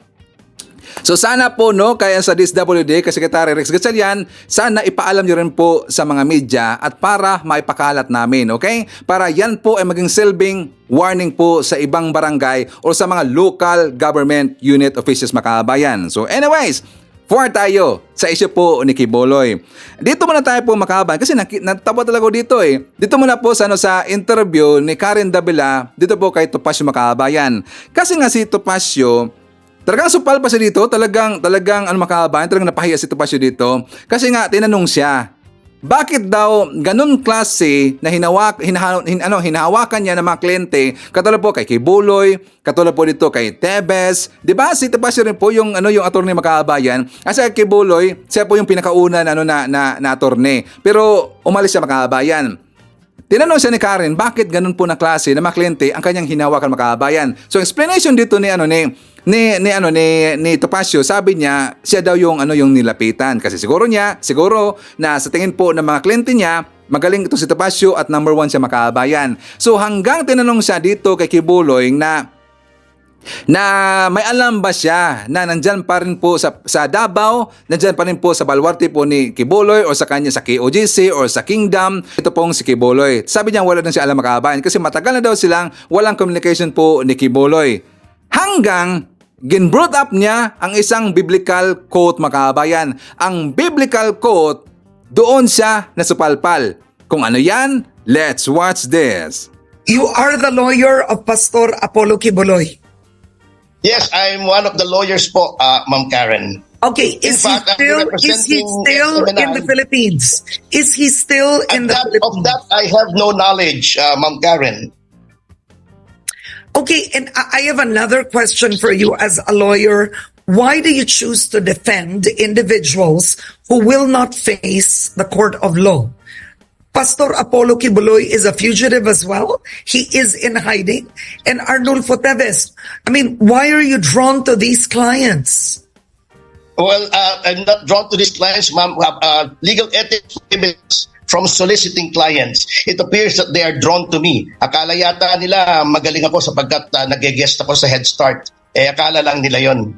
So sana po kaya sa DSWD kay Secretary Rex Gatchalian, sana ipaalam niyo rin po sa mga media at para maipakalat namin, okay? Para yan po ay maging silbing warning po sa ibang barangay o sa mga local government unit officials makabayan. So anyways, tayo sa issue po ni Quiboloy. Dito muna tayo po makabayan kasi natawa talaga ko dito eh. Dito muna po sa interview ni Karen Davila dito po kay Topacio makabayan. Kasi nga si Topacio talagang supal pa siya dito, talagang makabayan, talagang napahiya si Topacio dito. Kasi nga, tinanong siya, bakit daw ganun klase na hinahawakan niya ng mga kliyente, katulad po kay Quiboloy, katulad po dito kay Tevez. Di ba si Topacio rin po yung attorney makabayan? Kasi kay Quiboloy, siya po yung pinakauna na attorney. Pero umalis siya makabayan. Tinanong siya ni Karen, bakit ganun po na klase na mga kliyente ang kanyang hinawakan makabayan? So explanation dito ni Topacio, sabi niya siya daw yung nilapitan kasi siguro na sa tingin po ng mga kliyente niya magaling ito si Topacio at number 1 siya makabayan. So hanggang tinanong siya dito kay Quiboloy na may alam ba siya na nandyan pa rin po sa Davao, nandyan pa rin po sa baluarte po ni Quiboloy o sa kanya sa KOGC o sa Kingdom, ito pong si Quiboloy. Sabi niya wala na siya alam makabayan kasi matagal na daw silang walang communication po ni Quiboloy. Hanggang ginbrought up niya ang isang biblical quote makabayan. Ang biblical quote, doon siya nasupalpal. Kung ano yan, let's watch this. You are the lawyer of Pastor Apollo Quiboloy. Yes, I'm one of the lawyers po, Ma'am Karen. Okay, is he still in the Philippines? Is he still in the Philippines? Of that, I have no knowledge, Ma'am Karen. Okay, and I have another question for you as a lawyer. Why do you choose to defend individuals who will not face the court of law? Pastor Apollo Quiboloy is a fugitive as well. He is in hiding. And Arnulfo Tevez, why are you drawn to these clients? Well, I'm not drawn to these clients, ma'am. Legal ethics prohibits from soliciting clients. It appears that they are drawn to me. Akala yata nila magaling ako sapagkat nag-guest ako sa Head Start. Akala lang nila yon.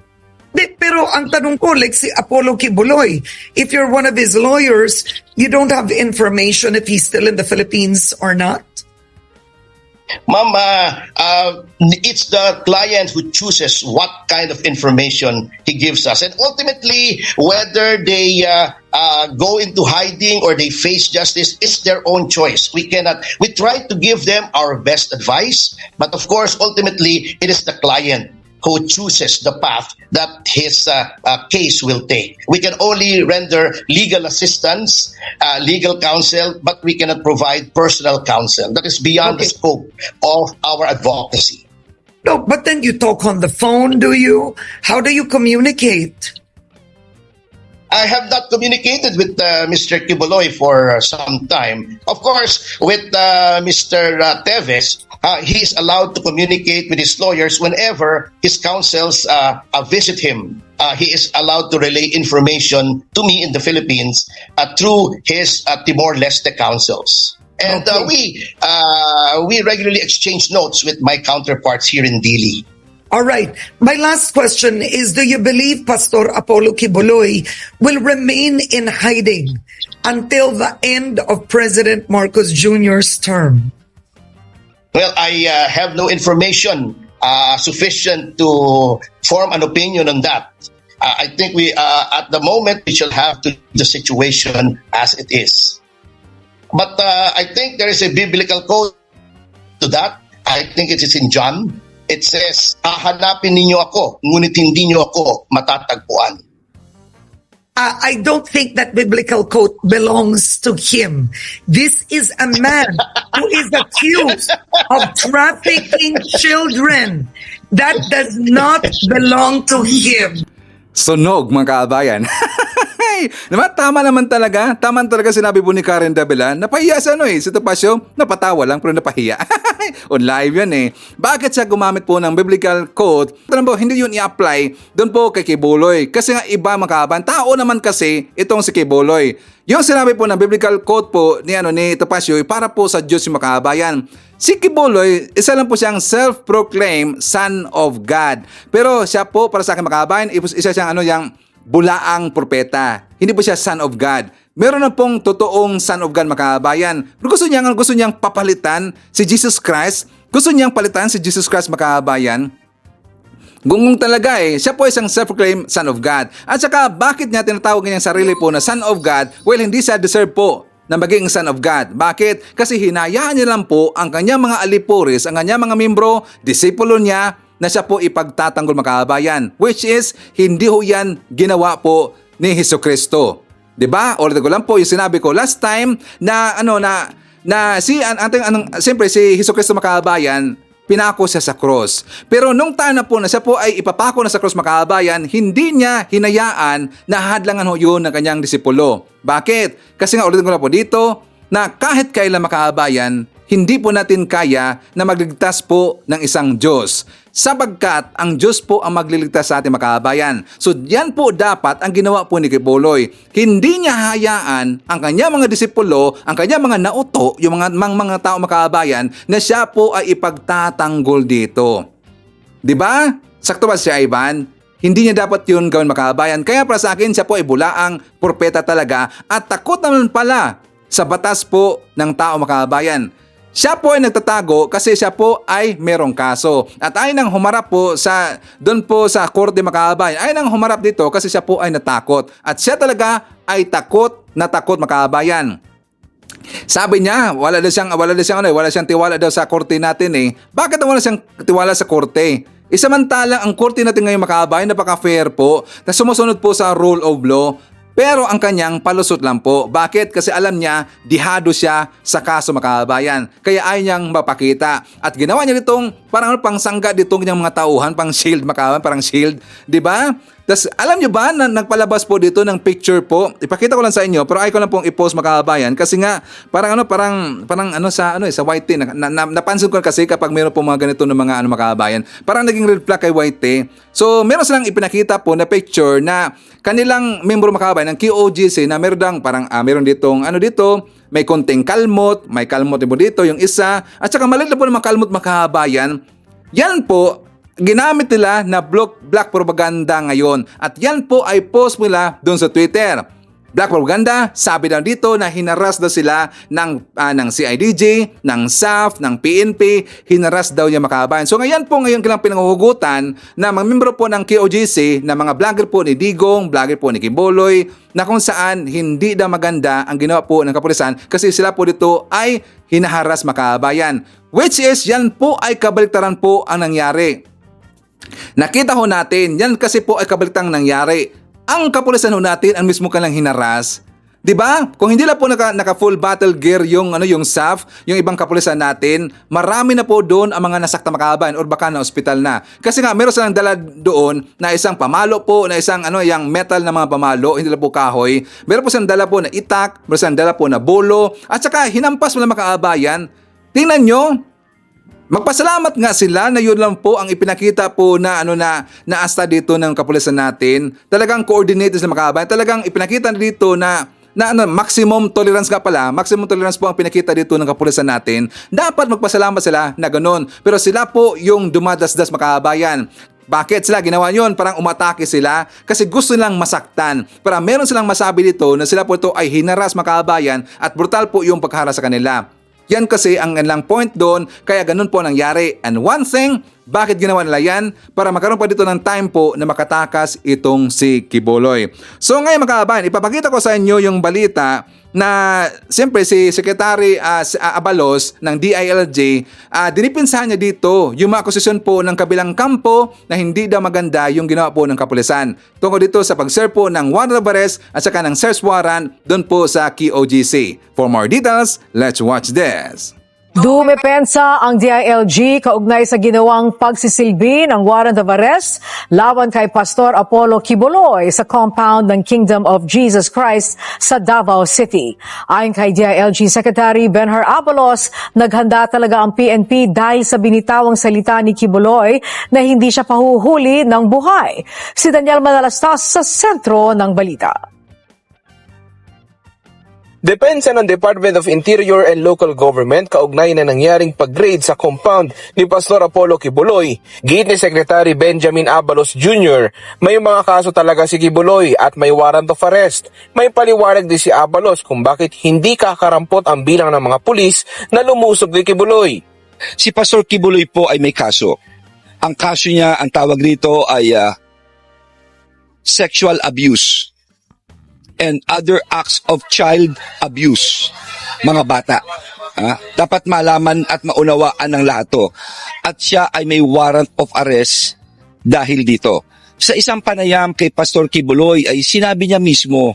Pero ang tanong ko, like si Apollo Quiboloy, if you're one of his lawyers, you don't have information if he's still in the Philippines or not? Ma'am, it's the client who chooses what kind of information he gives us. And ultimately, whether they go into hiding or they face justice is their own choice. We try to give them our best advice, but of course, ultimately, it is the client who chooses the path that his case will take. We can only render legal assistance, legal counsel, but we cannot provide personal counsel. That is beyond the scope of our advocacy. No, but then you talk on the phone, do you? How do you communicate? I have not communicated with Mr. Quiboloy for some time. Of course, with Mr. Tevez, he is allowed to communicate with his lawyers whenever his counsels visit him. He is allowed to relay information to me in the Philippines through his Timor-Leste counsels. And we regularly exchange notes with my counterparts here in Dili. All right. My last question is, do you believe Pastor Apollo Kibuloy will remain in hiding until the end of President Marcos Jr.'s term? Well, I have no information sufficient to form an opinion on that. I think we, at the moment, we shall have to the situation as it is. But I think there is a biblical code to that. I think it is in John. It says, hahanapin ninyo ako, ngunit hindi nyo ako matatagpuan. I don't think that biblical quote belongs to him. This is a man who is accused of trafficking children. That does not belong to him. Sunog, mga kaabayan. Naman, tama talaga sinabi po ni Karen Davila. Napahiya sa si Topacio, napatawa lang pero napahiya. On live yan Bakit siya gumamit po ng biblical quote? Hindi yun i-apply doon po kay Kibuloy. Kasi nga iba, mga kaabayan, tao naman kasi itong si Kibuloy. Yung sinabi po ng biblical quote po ni Topacio para po sa Diyos yung mga kaabayan. Si Kibuloy, isa lang po siyang self-proclaimed son of God. Pero siya po, para sa akin mga kaabayan, isa siyang yung bulaang propeta. Hindi po siya son of God. Meron na pong totoong son of God, mga kaabayan. Pero gusto niyang papalitan si Jesus Christ. Gusto niyang palitan si Jesus Christ, mga kaabayan. Gungong talaga Siya po isang self-proclaimed son of God. At saka, bakit niya tinatawag niyang sarili po na son of God? Well, hindi siya deserve po na maging son of God. Bakit? Kasi hinayaan niya lang po ang kanyang mga alipuris, ang kanyang mga membro, disipulo niya, na siya po ipagtatanggol, mga kaabayan. Which is, hindi ho yan ginawa po ni Hesukristo. Diba? Ulit ko lang po yung sinabi ko last time na siyempre si Hesukristo, mga kaabayan, pinako siya sa cross. Pero nung time na po na siya po ay ipapako na sa cross, mga kaabayan, hindi niya hinayaan na hadlangan ho yun ng kanyang disipulo. Bakit? Kasi nga ulitin ko na po dito na kahit kailan, mga kaabayan, hindi po natin kaya na magligtas po ng isang Diyos. Sapagkat ang Diyos po ang magliligtas sa ating, mga kaabayan. So yan po dapat ang ginawa po ni Kibuloy. Hindi niya hayaan ang kanyang mga disipulo, ang kanyang mga nauto, yung mga tao, mga kaabayan, na siya po ay ipagtatanggol dito. Diba? Sakto ba si Ivan? Hindi niya dapat yun gawin, mga kaabayan. Kaya para sa akin, siya po ay bulaang propeta talaga at takot naman pala sa batas po ng tao, mga kaabayan. Siya po ay nagtatago kasi siya po ay merong kaso. At ay nang humarap po doon po sa korte, mga kaabayan. Ay nang humarap dito kasi siya po ay natakot. At siya talaga ay takot, mga kaabayan. Sabi niya, wala siyang tiwala daw sa korte natin Bakit wala siyang tiwala sa korte? Isamantalang ang korte natin ngayon, mga kaabayan, napaka-fair po, na sumusunod po sa rule of law. Pero ang kanyang palusot lang po. Bakit? Kasi alam niya, dihado siya sa kaso, mga kaabayan. Kaya ayaw niyang mapakita. At ginawa niya ditong parang pang sangga ditong kanyang mga tauhan, pang shield, mga kaabayan, parang shield. Diba? Tapos alam niyo ba na nagpalabas po dito ng picture po? Ipakita ko lang sa inyo, pero ayaw ko lang pong i-post, mga kaabayan. Kasi nga, parang sa White Tea. Napansin ko kasi kapag meron po mga ganito ng mga mga kaabayan, parang naging red flag kay White Tea. So meron silang ipinakita po na picture na kanilang membro, mga kaabayan, ng QOGC na meron ditong may konting kalmot, may kalmot po dito yung isa, at saka maliit na po ng mga kalmot, mga kaabayan. Yan po ginamit nila na black propaganda ngayon. At yan po ay post nila doon sa Twitter. Black propaganda, sabi daw dito na hinaras daw sila ng CIDG, ng SAF, ng PNP, hinaras daw niya, mga kaabayan. So ngayon kailang pinanghuhugutan na mga membro po ng KOGC, na mga vlogger po ni Digong, vlogger po ni Kibuloy, na kung saan hindi daw maganda ang ginawa po ng kapulisan kasi sila po dito ay hinaharas, mga kaabayan. Which is, yan po ay kabaliktaran po ang nangyari. Nakita ho natin, yan kasi po ay kabaliktang nangyari. Ang kapulisan ho natin, ang mismo kanilang hinaras. Diba? Kung hindi lang po naka full battle gear yung SAF, yung ibang kapulisan natin, marami na po doon ang mga nasakta, mga kaabayan, or baka na ospital na. Kasi nga meron silang dala doon na isang pamalo po, na isang yung metal na mga pamalo, hindi lang po kahoy. Meron po silang dala po na itak, meron silang dala po na bolo, at saka hinampas mo lang, mga kaabayan. Tingnan nyo, magpasalamat nga sila na yun lang po ang ipinakita po na asta dito ng kapulisan natin. Talagang coordinated sa, mga kaabayan. Talagang ipinakita dito na na maximum tolerance nga pala, maximum tolerance po ang pinakita dito ng kapulisan natin, dapat magpasalamat sila na ganun. Pero sila po yung dumadasdas mga kababayan. Bakit sila ginawa yun? Parang umatake sila kasi gusto nilang masaktan. Para meron silang masabi dito na sila po ito ay hinaras mga kababayan at brutal po yung pagharas sa kanila. Yan kasi ang kanilang point doon, kaya ganun po nangyari. And one thing, bakit ginawa nila yan? Para magkaroon pa dito ng time po na makatakas itong si Quiboloy. So ngayon mga kababayan, ipapakita ko sa inyo yung balita na siyempre si Secretary Abalos ng DILG, dinipinsahan niya dito yung mga akusasyon po ng kabilang kampo na hindi daw maganda yung ginawa po ng kapulisan. Tungkol dito sa pag-serve po ng warrant of arrest at saka ng search warrant doon po sa QOGC. For more details, let's watch this. Dumepensa ang DILG kaugnay sa ginawang pagsisilbi ng warrant of arrest laban kay Pastor Apollo Quiboloy sa compound ng Kingdom of Jesus Christ sa Davao City. Ayon kay DILG Secretary Benhur Abalos, naghanda talaga ang PNP dahil sa binitawang salita ni Quiboloy na hindi siya pahuhuli ng buhay. Si Daniel Manalastas sa sentro ng balita. Depensa ng Department of Interior and Local Government kaugnay na nangyaring pag-raid sa compound ni Pastor Apollo Quiboloy. Giit ni Secretary Benjamin Abalos Jr., may mga kaso talaga si Quiboloy at may warrant of arrest. May paliwanag din si Abalos kung bakit hindi kakarampot ang bilang ng mga pulis na lumusog kay Quiboloy. Si Pastor Quiboloy po ay may kaso. Ang kaso niya, ang tawag rito ay sexual abuse and other acts of child abuse. Mga bata. Dapat malaman at maunawaan ng lahat to. At siya ay may warrant of arrest dahil dito. Sa isang panayam kay Pastor Quiboloy ay sinabi niya mismo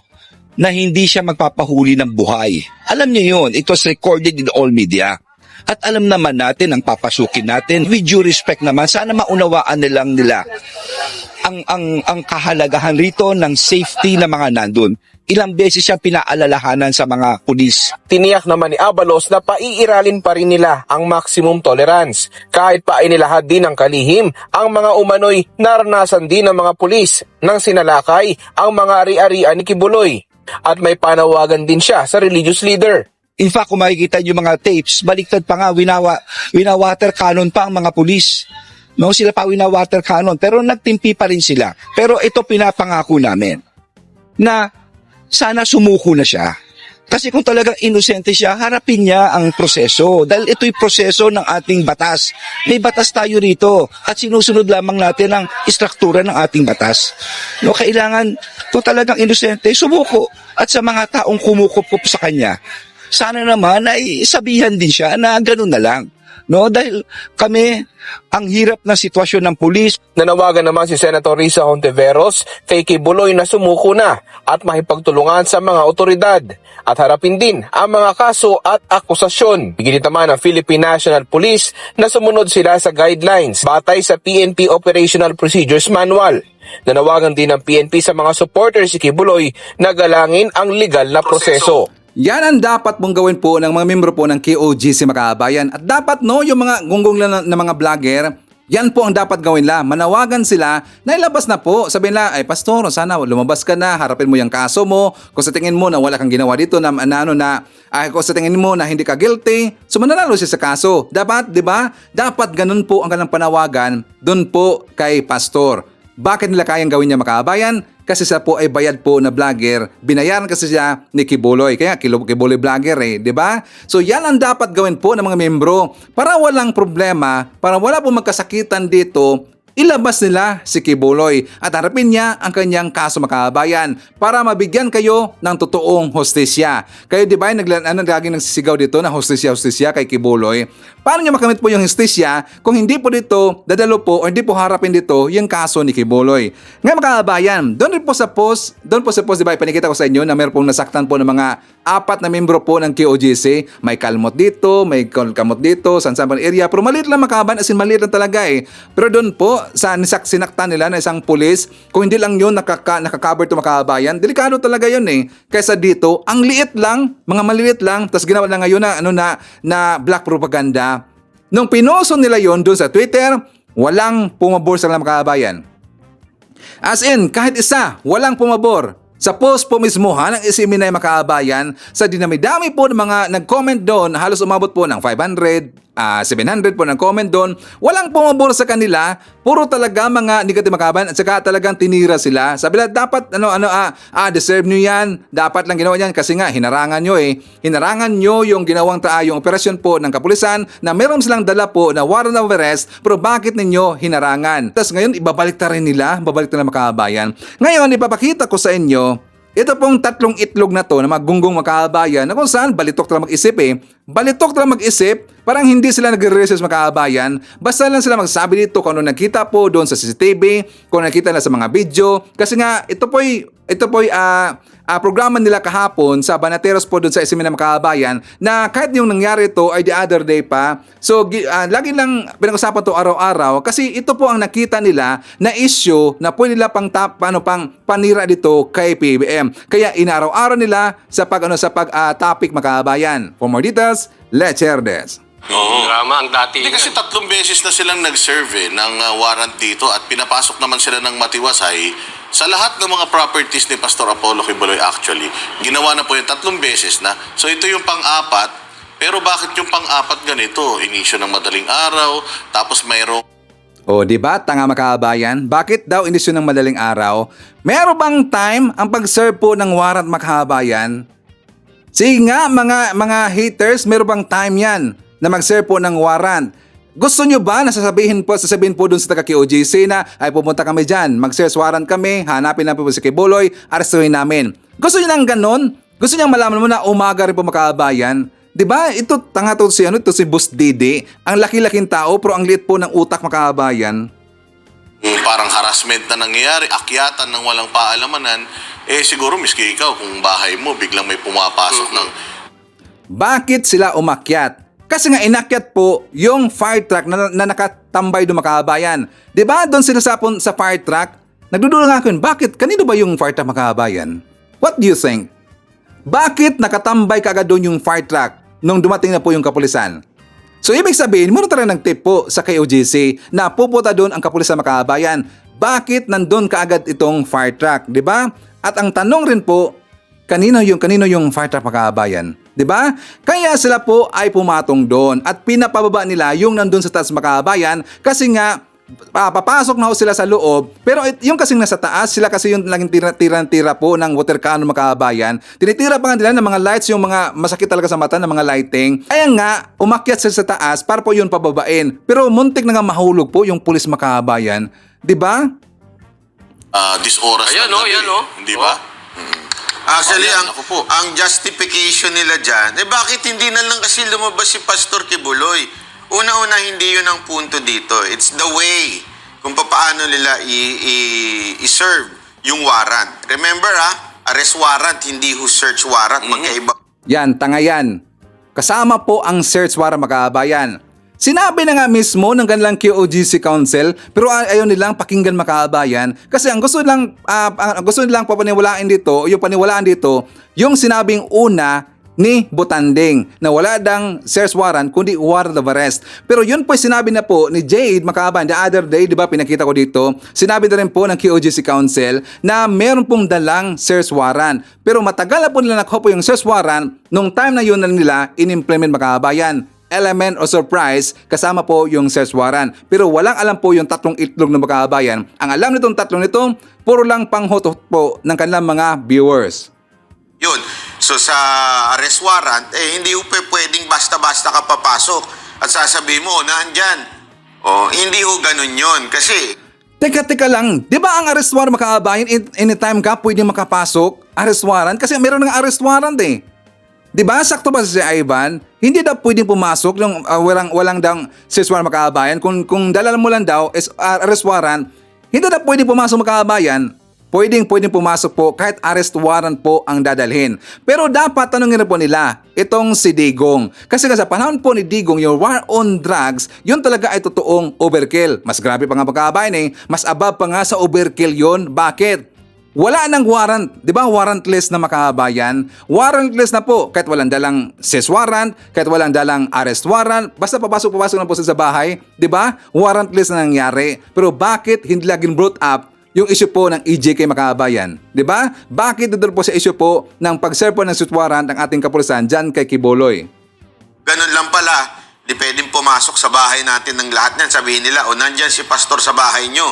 na hindi siya magpapahuli ng buhay. Alam niyo yun. It was recorded in all media. At alam naman natin ang papasukin natin. With due respect naman, sana maunawaan nilang nila ang kahalagahan rito ng safety ng mga nandun. Ilang beses siya pinaalalahanan sa mga pulis. Tiniyak naman ni Abalos na paiiralin pa rin nila ang maximum tolerance. Kahit pa inilahad din ng kalihim, ang mga umano'y naranasan din ng mga pulis nang sinalakay ang mga ari-arian ni Quiboloy. At may panawagan din siya sa religious leader. In fact, kung makikita niyo mga tapes, baliktad pa nga, winawater cannon pa ang mga pulis. No, sila pa winawater cannon, pero nagtimpi pa rin sila. Pero ito pinapangako namin, na sana sumuko na siya. Kasi kung talagang inosente siya, harapin niya ang proseso. Dahil ito'y proseso ng ating batas. May batas tayo rito at sinusunod lamang natin ang istruktura ng ating batas. No, kailangan kung talagang inosente, sumuko. At sa mga taong kumukup sa kanya, sana naman ay sabihan din siya na gano'n na lang. No, dahil kami, ang hirap na sitwasyon ng pulis. Nanawagan naman si Senator Risa Hontiveros kay Quiboloy na sumuko na at makipagtulungan sa mga otoridad at harapin din ang mga kaso at akusasyon. Ginit naman ng Philippine National Police na sumunod sila sa guidelines batay sa PNP Operational Procedures Manual. Nanawagan din ng PNP sa mga supporters si Quiboloy na galangin ang legal na proseso. Yan ang dapat mong gawin po ng mga membro po ng QOGC mga kabayan. At dapat yung mga gunggong lang na mga vlogger, yan po ang dapat gawin la. Manawagan sila na ilabas na po. Sabihin la, ay pastor, sana lumabas ka na, harapin mo yung kaso mo. Kung sa tingin mo na wala kang ginawa dito kung sa tingin mo na hindi ka guilty, so mananalo siya sa kaso. Dapat, di ba? Dapat ganun po ang kanilang panawagan doon po kay pastor. Bakit nila kayang gawin niya mga kabayan? Kasi siya po ay bayad po na vlogger. Binayaran kasi siya ni Quiboloy. Kaya Quiboloy vlogger di ba? So yan ang dapat gawin po ng mga membro. Para walang problema, para wala po magkasakitan dito, ilabas nila si Quiboloy at harapin niya ang kanyang kaso mga kabayan para mabigyan kayo ng totoong hostisya. Kayo di ba laging nagsisigaw dito na hostisya kay Quiboloy? Paano niya makamit po yung hostisya kung hindi po dito dadalo po o hindi po harapin dito yung kaso ni Quiboloy? Ngayon mga kabayan, doon po sa post di ba ipanikita ko sa inyo na meron pong nasaktan po ng mga 4 na membro po ng QOGC. May kalmot dito, may kamot dito, sansapan area. Pero maliit lang mga kabayan, as in maliit lang talaga eh. Pero doon po, sa sinaktan nila na isang pulis, kung hindi lang yun nakaka-cover to mga kabayan, delikado talaga yun eh. Kaysa dito, ang liit lang, mga maliit lang, tas ginawa na ngayon na black propaganda. Nung pinoso nila yun doon sa Twitter, walang pumabor sa mga kabayan. As in, kahit isa, walang pumabor. Sa post po mismo ng SMNI mga kabayan, sa dinami-dami po ng mga nag-comment doon, halos umabot po ng 500, 700 po nag-comment doon, walang pumabor sa kanila, puro talaga mga negative mga kabayan at saka talagang tinira sila. Sabi nila, dapat deserve nyo yan, dapat lang ginawa yan kasi nga hinarangan nyo hinarangan nyo yung ginawang yung operasyon po ng kapulisan na meron silang dala po na warrant of arrest, pero bakit ninyo hinarangan? Tapos ngayon, ibabalik na rin nila, babalik na mga kabayan. Ngayon, ipapakita ko sa inyo, ito pong tatlong itlog na to na magunggong makabayan na kung saan balitok talaga mag-isip Balitok talaga mag-isip, parang hindi sila nagre-research makabayan. Basta lang sila magsabi dito kung ano nakita po doon sa CCTV, kung nakita na sa mga video. Kasi nga, ito po'y programa nila kahapon sa Banateros po doon sa SMNI Makabayan na kahit yung nangyari ito ay the other day pa. So, lagi lang pinag-usapan to araw-araw kasi ito po ang nakita nila na issue na pwede nila pang panira dito kay PBM. Kaya inaraw-araw nila sa topic Makabayan. For more details, let's share this. Drama ang dati. Hindi kasi 3 beses na silang nag-serve ng warrant dito at pinapasok naman sila ng matiwasay sa lahat ng mga properties ni Pastor Apollo Kibuloy actually. Ginawa na po yung 3 beses na. So ito yung pang-4, pero bakit yung pang-4 ganito? Inisyo ng madaling araw, tapos mayroong O, di ba, tanga makabayan? Bakit daw inisyo ng madaling araw? Meron bang time ang pag-serve po ng warrant makabayan? Sige nga, mga haters, meron bang time yan na mag-serve po ng warrant? Gusto nyo ba na sasabihin po dun sa taga-QOJC na ay pupunta kami dyan, mag-search warrant kami, hanapin namin po si Kibuloy, arestuhin namin. Gusto nyo nang ganon? Gusto nyo malaman mo na umaga rin po makabayan? Diba? Ito, tanga to si Boss Didi. Ang laki-laking tao pero ang liit po ng utak makabayan. parang harassment na nangyayari, akyatan ng walang paalamanan, siguro miski ikaw kung bahay mo biglang may pumapasok ng... Bakit sila umakyat? Kasi nga inakyat po yung fire truck na nakatambay doon makabayan. Diba doon sila sa fire truck? Nagdudulang ako yun, bakit? Kanino ba yung fire truck makabayan? What do you think? Bakit nakatambay kaagad doon yung fire truck nung dumating na po yung kapulisan? So ibig sabihin, muna talaga ng tip po sa KOJC na pupunta doon ang kapulisan makabayan. Bakit nandun kaagad itong fire truck? Diba? At ang tanong rin po, kanino yung fire truck makabayan? 'Di ba? Kaya sila po ay pumatong doon at pinapababa nila yung nandun sa taas makabayan kasi nga papasok na ho sila sa loob, pero yung kasing nasa taas, sila kasi yung laging tira po ng water cannon makabayan. Tinitira pa nga nila ng mga lights, yung mga masakit talaga sa mata ng mga lighting. Kaya nga, umakyat sila sa taas para po yun pababain. Pero muntik na nga mahulog po yung pulis makabayan. 'Di ba? This oras Ayan, ng gabi, yan, oh. hindi ba? Actually, ang justification nila dyan, bakit hindi na lang kasi lumabas si Pastor Kibuloy? Una-una, hindi yun ang punto dito. It's the way kung paano nila i-serve yung warrant. Remember arrest warrant, hindi search warrant. Magkaiba. Yan, tanga yan. Kasama po ang search warrant makabayan. Sinabi na nga mismo ng kanilang QOJC Council pero ayaw nilang pakinggan makabayan kasi ang gusto nilang papaniwalaan dito, yung sinabing una ni Butanding na wala dang search warrant kundi warrant of arrest. Pero yun po sinabi na po ni Jade Makabayan the other day, di ba pinakita ko dito, sinabi na rin po ng QOJC Council na meron pong dalang search warrant. Pero matagal na po nila nakuha po yung search warrant nung time na yun na nila in-implement Makabayan. Element or surprise, kasama po yung search warrant. Pero walang alam po yung tatlong itlog ng makabayan. Ang alam nitong tatlong nito, puro lang panghotot po ng kanilang mga viewers. Yun. So sa arrest warrant, hindi pwedeng basta-basta ka papasok at sasabihin mo, naandyan. Hindi ganun yun. Kasi... Teka lang, di ba ang arrest warrant makabayan, anytime ka pwede makapasok? Arrest warrant? Kasi meron ng arrest warrant eh. Di ba? Sakto ba si Ivan? Hindi daw pwedeng pumasok ng walang daw search warrant makabayan. Kung dalal mo lang daw is arrest warrant, hindi daw pwedeng pumasok makabayan. Pwedeng pumasok po kahit arrest warrant po ang dadalhin. Pero dapat tanongin na po nila itong si Digong. Kasi sa panahon po ni Digong, yung war on drugs, yun talaga ay totoong overkill. Mas grabe pa nga makabayan eh. Mas above pa nga sa overkill yun. Bakit? Wala nang warrant, di ba? Warrantless na makabayan. Warrantless na po, kahit walang dalang search warrant, kahit walang dalang arrest warrant, basta papasok na po sa bahay, di ba? Warrantless na nangyari. Pero bakit hindi laging brought up yung issue po ng EJK mga kabayan. Di ba? Bakit doon po sa issue po ng pag-serve po ng search warrant ang ating kapulisan dyan kay Kibuloy? Ganun lang pala, di pwedeng pumasok sa bahay natin ng lahat niyan. Sabihin nila, o nandyan si pastor sa bahay nyo.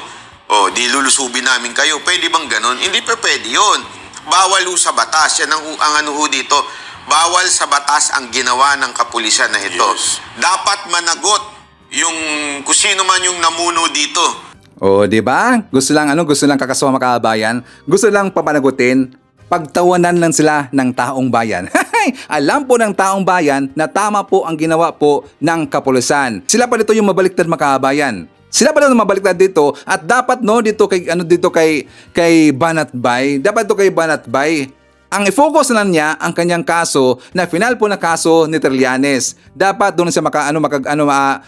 O di lulusubin namin kayo. Pwede bang ganun? Hindi pa pwede yun. Bawal ho sa batas. Yan ang ano ho dito. Bawal sa batas ang ginawa ng kapulisan na ito. Yes. Dapat managot yung kung sino man yung namuno dito. O, di ba? Gusto lang kakasama mga kabayan. Gusto lang papanagutin. Pagtawanan lang sila ng taong bayan. Alam po ng taong bayan na tama po ang ginawa po ng kapulisan. Sila pa dito yung mabaliktad mga kabayan. Sila pa dito mabaliktad dito at dapat dito kay Banatbay. Dapat to kay Banatbay. Ang i-focus na niya ang kanyang kaso na final po na kaso ni Trillanes. Dapat doon siya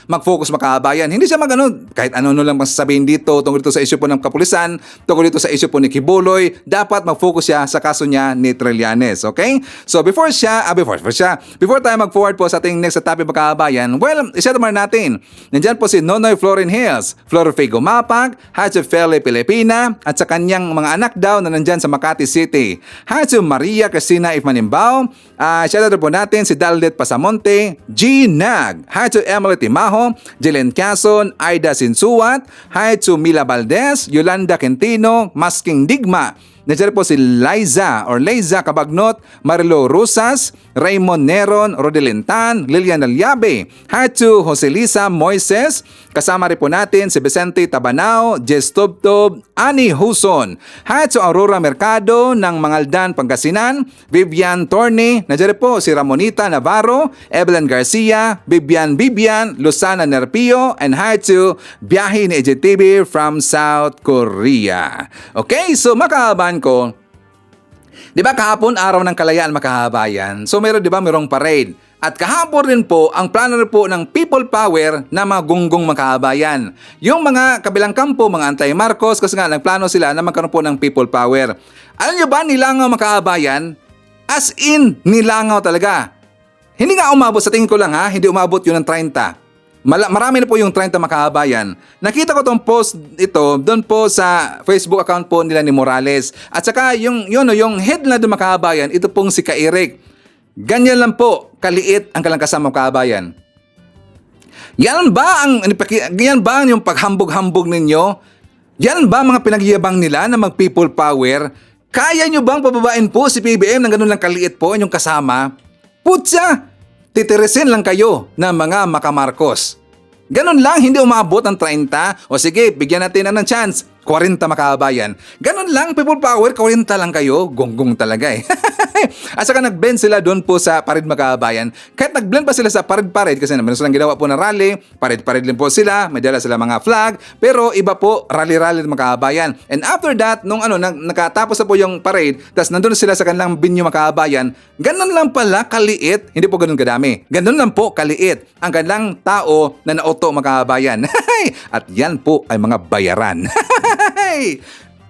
mag-focus makabayan. Hindi siya kahit ano lang sasabihin dito tungkol dito sa issue po ng kapulisan, tungkol dito sa issue po ni Kibuloy, dapat mag-focus siya sa kaso niya ni Trillanes. Okay? So before tayo mag-forward po sa ating next topic makabayan, well, isa naman natin. Nandiyan po si Nonoy Florin Hills, Flor Figo Mapag, Hacho Feli Pilipina, at sa kanyang mga anak daw na nandyan sa Makati City. Hacho Maria Cristina Ifmanimbao, shoutout po natin si Daldet Pasamonte, G. Nag, hi to Emily Timaho, Jelen Quezon, Aida Sinsuat, hi to Mila Valdez, Yolanda Quintino, Masking Digma, nandiyan po si Liza Cabagnot, Marilo Rusas, Raymond Neron, Rodelintan, Lilian Alyabe, hi to Joselisa Moises, kasama rin po natin si Vicente Tabanao, Jess Tubtob, Ani Huson, hi to Aurora Mercado ng Mangaldan, Pangasinan, Vivian Torne, nandiyan po si Ramonita Navarro, Evelyn Garcia, Bibian, Luzana Nerpio, and hi to Biyahe ni EJTV from South Korea. Okay, so makahaban ko, di ba kahapon araw ng kalayaan makahabayan? So merong parade. At kahapon rin po, ang plano rin po ng People Power na mga gunggong makahabayan. Yung mga kabilang kampo, mga anti-Marcos, kasi nga nagplano sila na magkaroon po ng People Power. Alam nyo ba, nilangaw makahabayan? As in, nilangaw talaga. Hindi nga umabot, sa tingin ko lang hindi umabot yun ng 30. Marami na po yung 30 makahabayan. Nakita ko tong post ito doon po sa Facebook account po nila ni Morales. At saka yung head na doon makahabayan, ito pong si Ka-Eric. Ganyan lang po, kaliit ang kalang kasama makahabayan. Yan ba yung paghambog-hambog ninyo? Yan ba mga pinagyabang nila na mag-people power? Kaya nyo bang pababain po si PBM ng ganun lang kaliit po inyong kasama? Putsa! Titirisin lang kayo ng mga makamarcos. Ganun lang, hindi umabot ang 30. O sige, bigyan natin ng chance. 40 makabayan. Ganun lang, people power, 40 lang kayo. Gonggong talaga eh. At saka nag-blend sila doon po sa Parid Makabayan. Kahit nag-blend pa sila sa Parid-Parid kasi naman silang ginawa po na rally, Parid-Parid din po sila, may dala sila mga flag, pero iba po, rally-rally Makabayan. And after that, nung nakatapos na po yung parade, tas nandun sila sa kanilang binyo Makabayan, ganun lang pala kaliit, hindi po ganun kadami. Ganun lang po kaliit ang kanilang tao na nauto Makabayan. At yan po ay mga bayaran.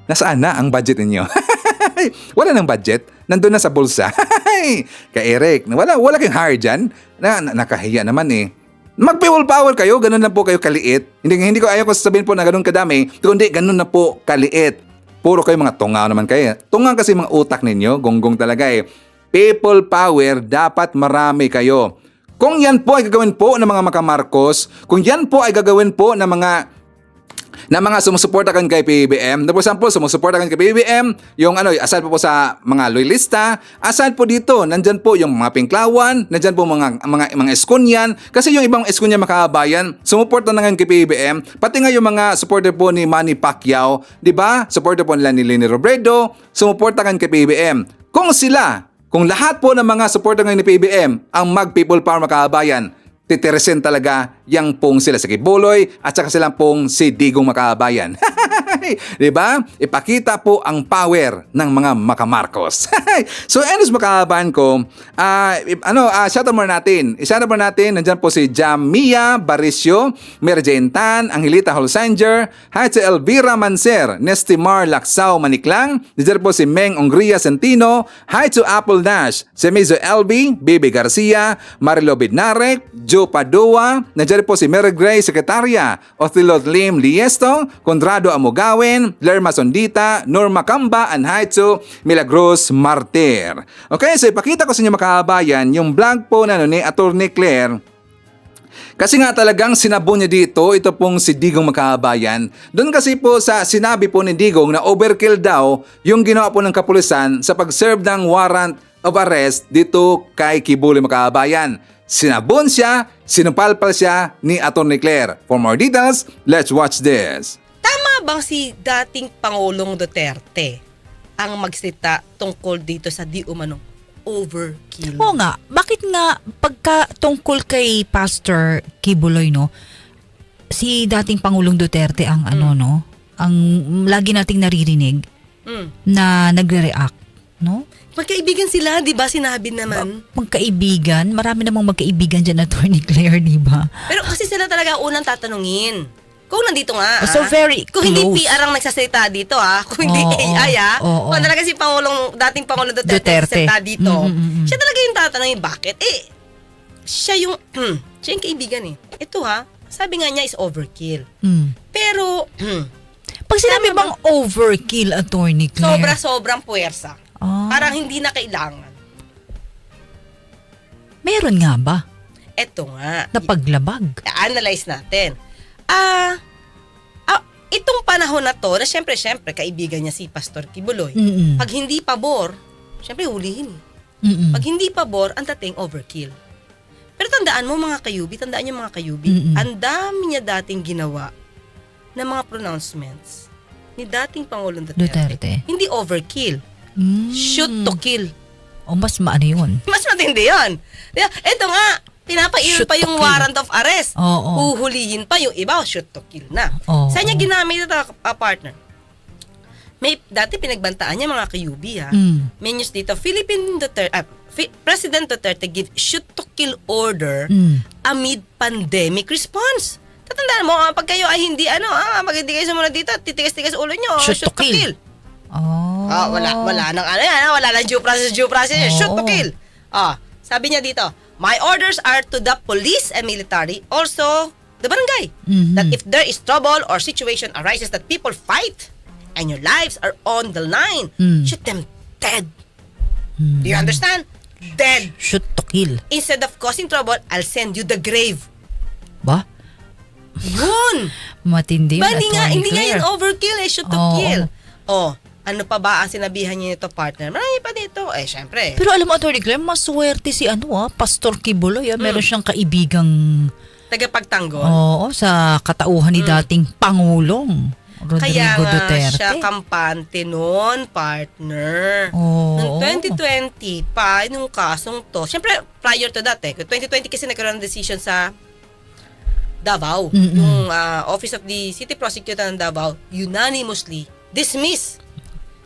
Nasaan na ang budget ninyo? Wala nang budget. Nandun na sa bulsa. Ka-Eric, wala kayong hire dyan. Nakahiya naman eh. Mag-people power kayo, ganun na po kayo kaliit. Hindi ko ayaw ko sasabihin po na ganun kadami, kundi ganun na po kaliit. Puro kayo mga tungaw naman kayo. Tungaw kasi mga utak ninyo, gonggong talaga eh. People power, dapat marami kayo. Kung yan po ay gagawin po ng mga makamarcos, kung yan po ay gagawin po ng mga sumusuporta kan kay PBBM. For example, sumusuporta kan kay PBBM, yung aside po sa mga loyalista, aside po dito, nandyan po yung mga Pinklawan, nandyan po mga Eskunyan, kasi yung ibang Eskunyan makabayan, sumuporta na kan kay PBBM, pati nga yung mga supporter po ni Manny Pacquiao, di ba? Supporter po nila ni Leni Robredo, sumuporta kan kay PBBM. Kung lahat po ng mga supporter ni PBBM ang mag-people power makabayan, titirisin talaga yang pong sila si Kibuloy at saka silang pong si Digong Makabayan. Diba? Ipakita po ang power ng mga makamarcos. So, anyways makabayan ko, shoutout mo natin. Shoutout mo natin, nandyan po si Jamia Barisio, Merjane Tan, Angelita Holsanger, hi to Elvira Manser, Nestimar Laksao Maniklang, nandyan po si Meng Ongria Sentino, hi to Apple Nash, si Mizo LB, Bibi Garcia, Marilo Bidnarek, Joe Padua, nandyan po si Mary Gray Secretaria, Othilot Lim Liesto, Conrado Amugao, Darwin, Lerma Sondita, Norma Camba, Anhaitsu, Milagros Martir. Okay, so ipakita ko sa inyo mga kabayan yung vlog po na ni Attorney Claire. Kasi nga talagang sinabo niya dito, ito pong si Digong magkabayan. Doon kasi po sa sinabi po ni Digong na overkill daw yung ginawa po ng kapulisan sa pag-serve ng warrant of arrest dito kay Kibuloy magkabayan. Sinabon siya, sinupalpal siya ni Attorney Claire. For more details, let's watch this. Tama bang si dating Pangulong Duterte ang magsalita tungkol dito sa di umanong overkill? Oo nga, bakit nga pagka tungkol kay Pastor Kibuloy, no, si dating Pangulong Duterte ang ang lagi nating naririnig na nagre-react, no? Magkaibigan sila, di ba? Sinabi naman. Magkaibigan, marami namang magkaibigan dyan, Attorney Claire, di ba? Pero kasi sila talaga unang tatanungin. Kung nandito nga, So very kung close. hindi PR ang nagsasalita dito, kung hindi AI, kung talaga si dating Pangulong Duterte nagsasalita dito, siya talaga yung tatanungin, bakit? Siya yung kaibigan eh. Ito sabi nga niya is overkill. Pero, pag sinabi bang overkill, Attorney Claire? sobrang puwersa. Parang hindi na kailangan. Meron nga ba? Ito nga. Na paglabag? Analyze natin. Itong panahon na to, na syempre, kaibigan niya si Pastor Kibuloy. Pag hindi pabor, syempre hulihin eh. Pag hindi pabor, ang dating overkill. Pero tandaan mo mga kayubi, ang dami niya dating ginawa na mga pronouncements ni dating Pangulong Duterte. Hindi overkill. Shoot to kill. O mas maano yun? Mas matindi yun. Ito nga, pinapail pa yung warrant of arrest. Huhulihin pa yung iba, shoot to kill na. Saan niya ginamit ito, partner? May dati pinagbantaan niya mga kayubi May news dito, President Duterte give shoot to kill order amid pandemic response. Tatandaan mo, pag kayo ay hindi pag hindi kayo sumunod dito, titigas-tigas ulo nyo, shoot to kill. Wala nang wala nang due process, shoot to kill. Sabi niya dito, my orders are to the police and military, also the barangay, that if there is trouble or situation arises that people fight and your lives are on the line, shoot them dead. Do you understand? Dead. Shoot to kill. Instead of causing trouble, I'll send you the grave. Ba? Yun! Matindi yun, Hindi nga Claire. yun overkill shoot to kill. Ano pa ba ang sinabihan niya nito, partner? Marami pa dito. Syempre. Pero alam mo, Attorney Claire, maswerte si Pastor Kibuloy. Meron siyang kaibigang tagapagtanggol. Oo, sa katauhan ni dating Pangulong Rodrigo Kaya nga Duterte. siya kampante noon, partner. Noong 2020 pa, nung kasong to. Siyempre, prior to that 2020 kasi nagkaroon ng decision sa Davao. Yung Office of the City Prosecutor ng Davao unanimously dismiss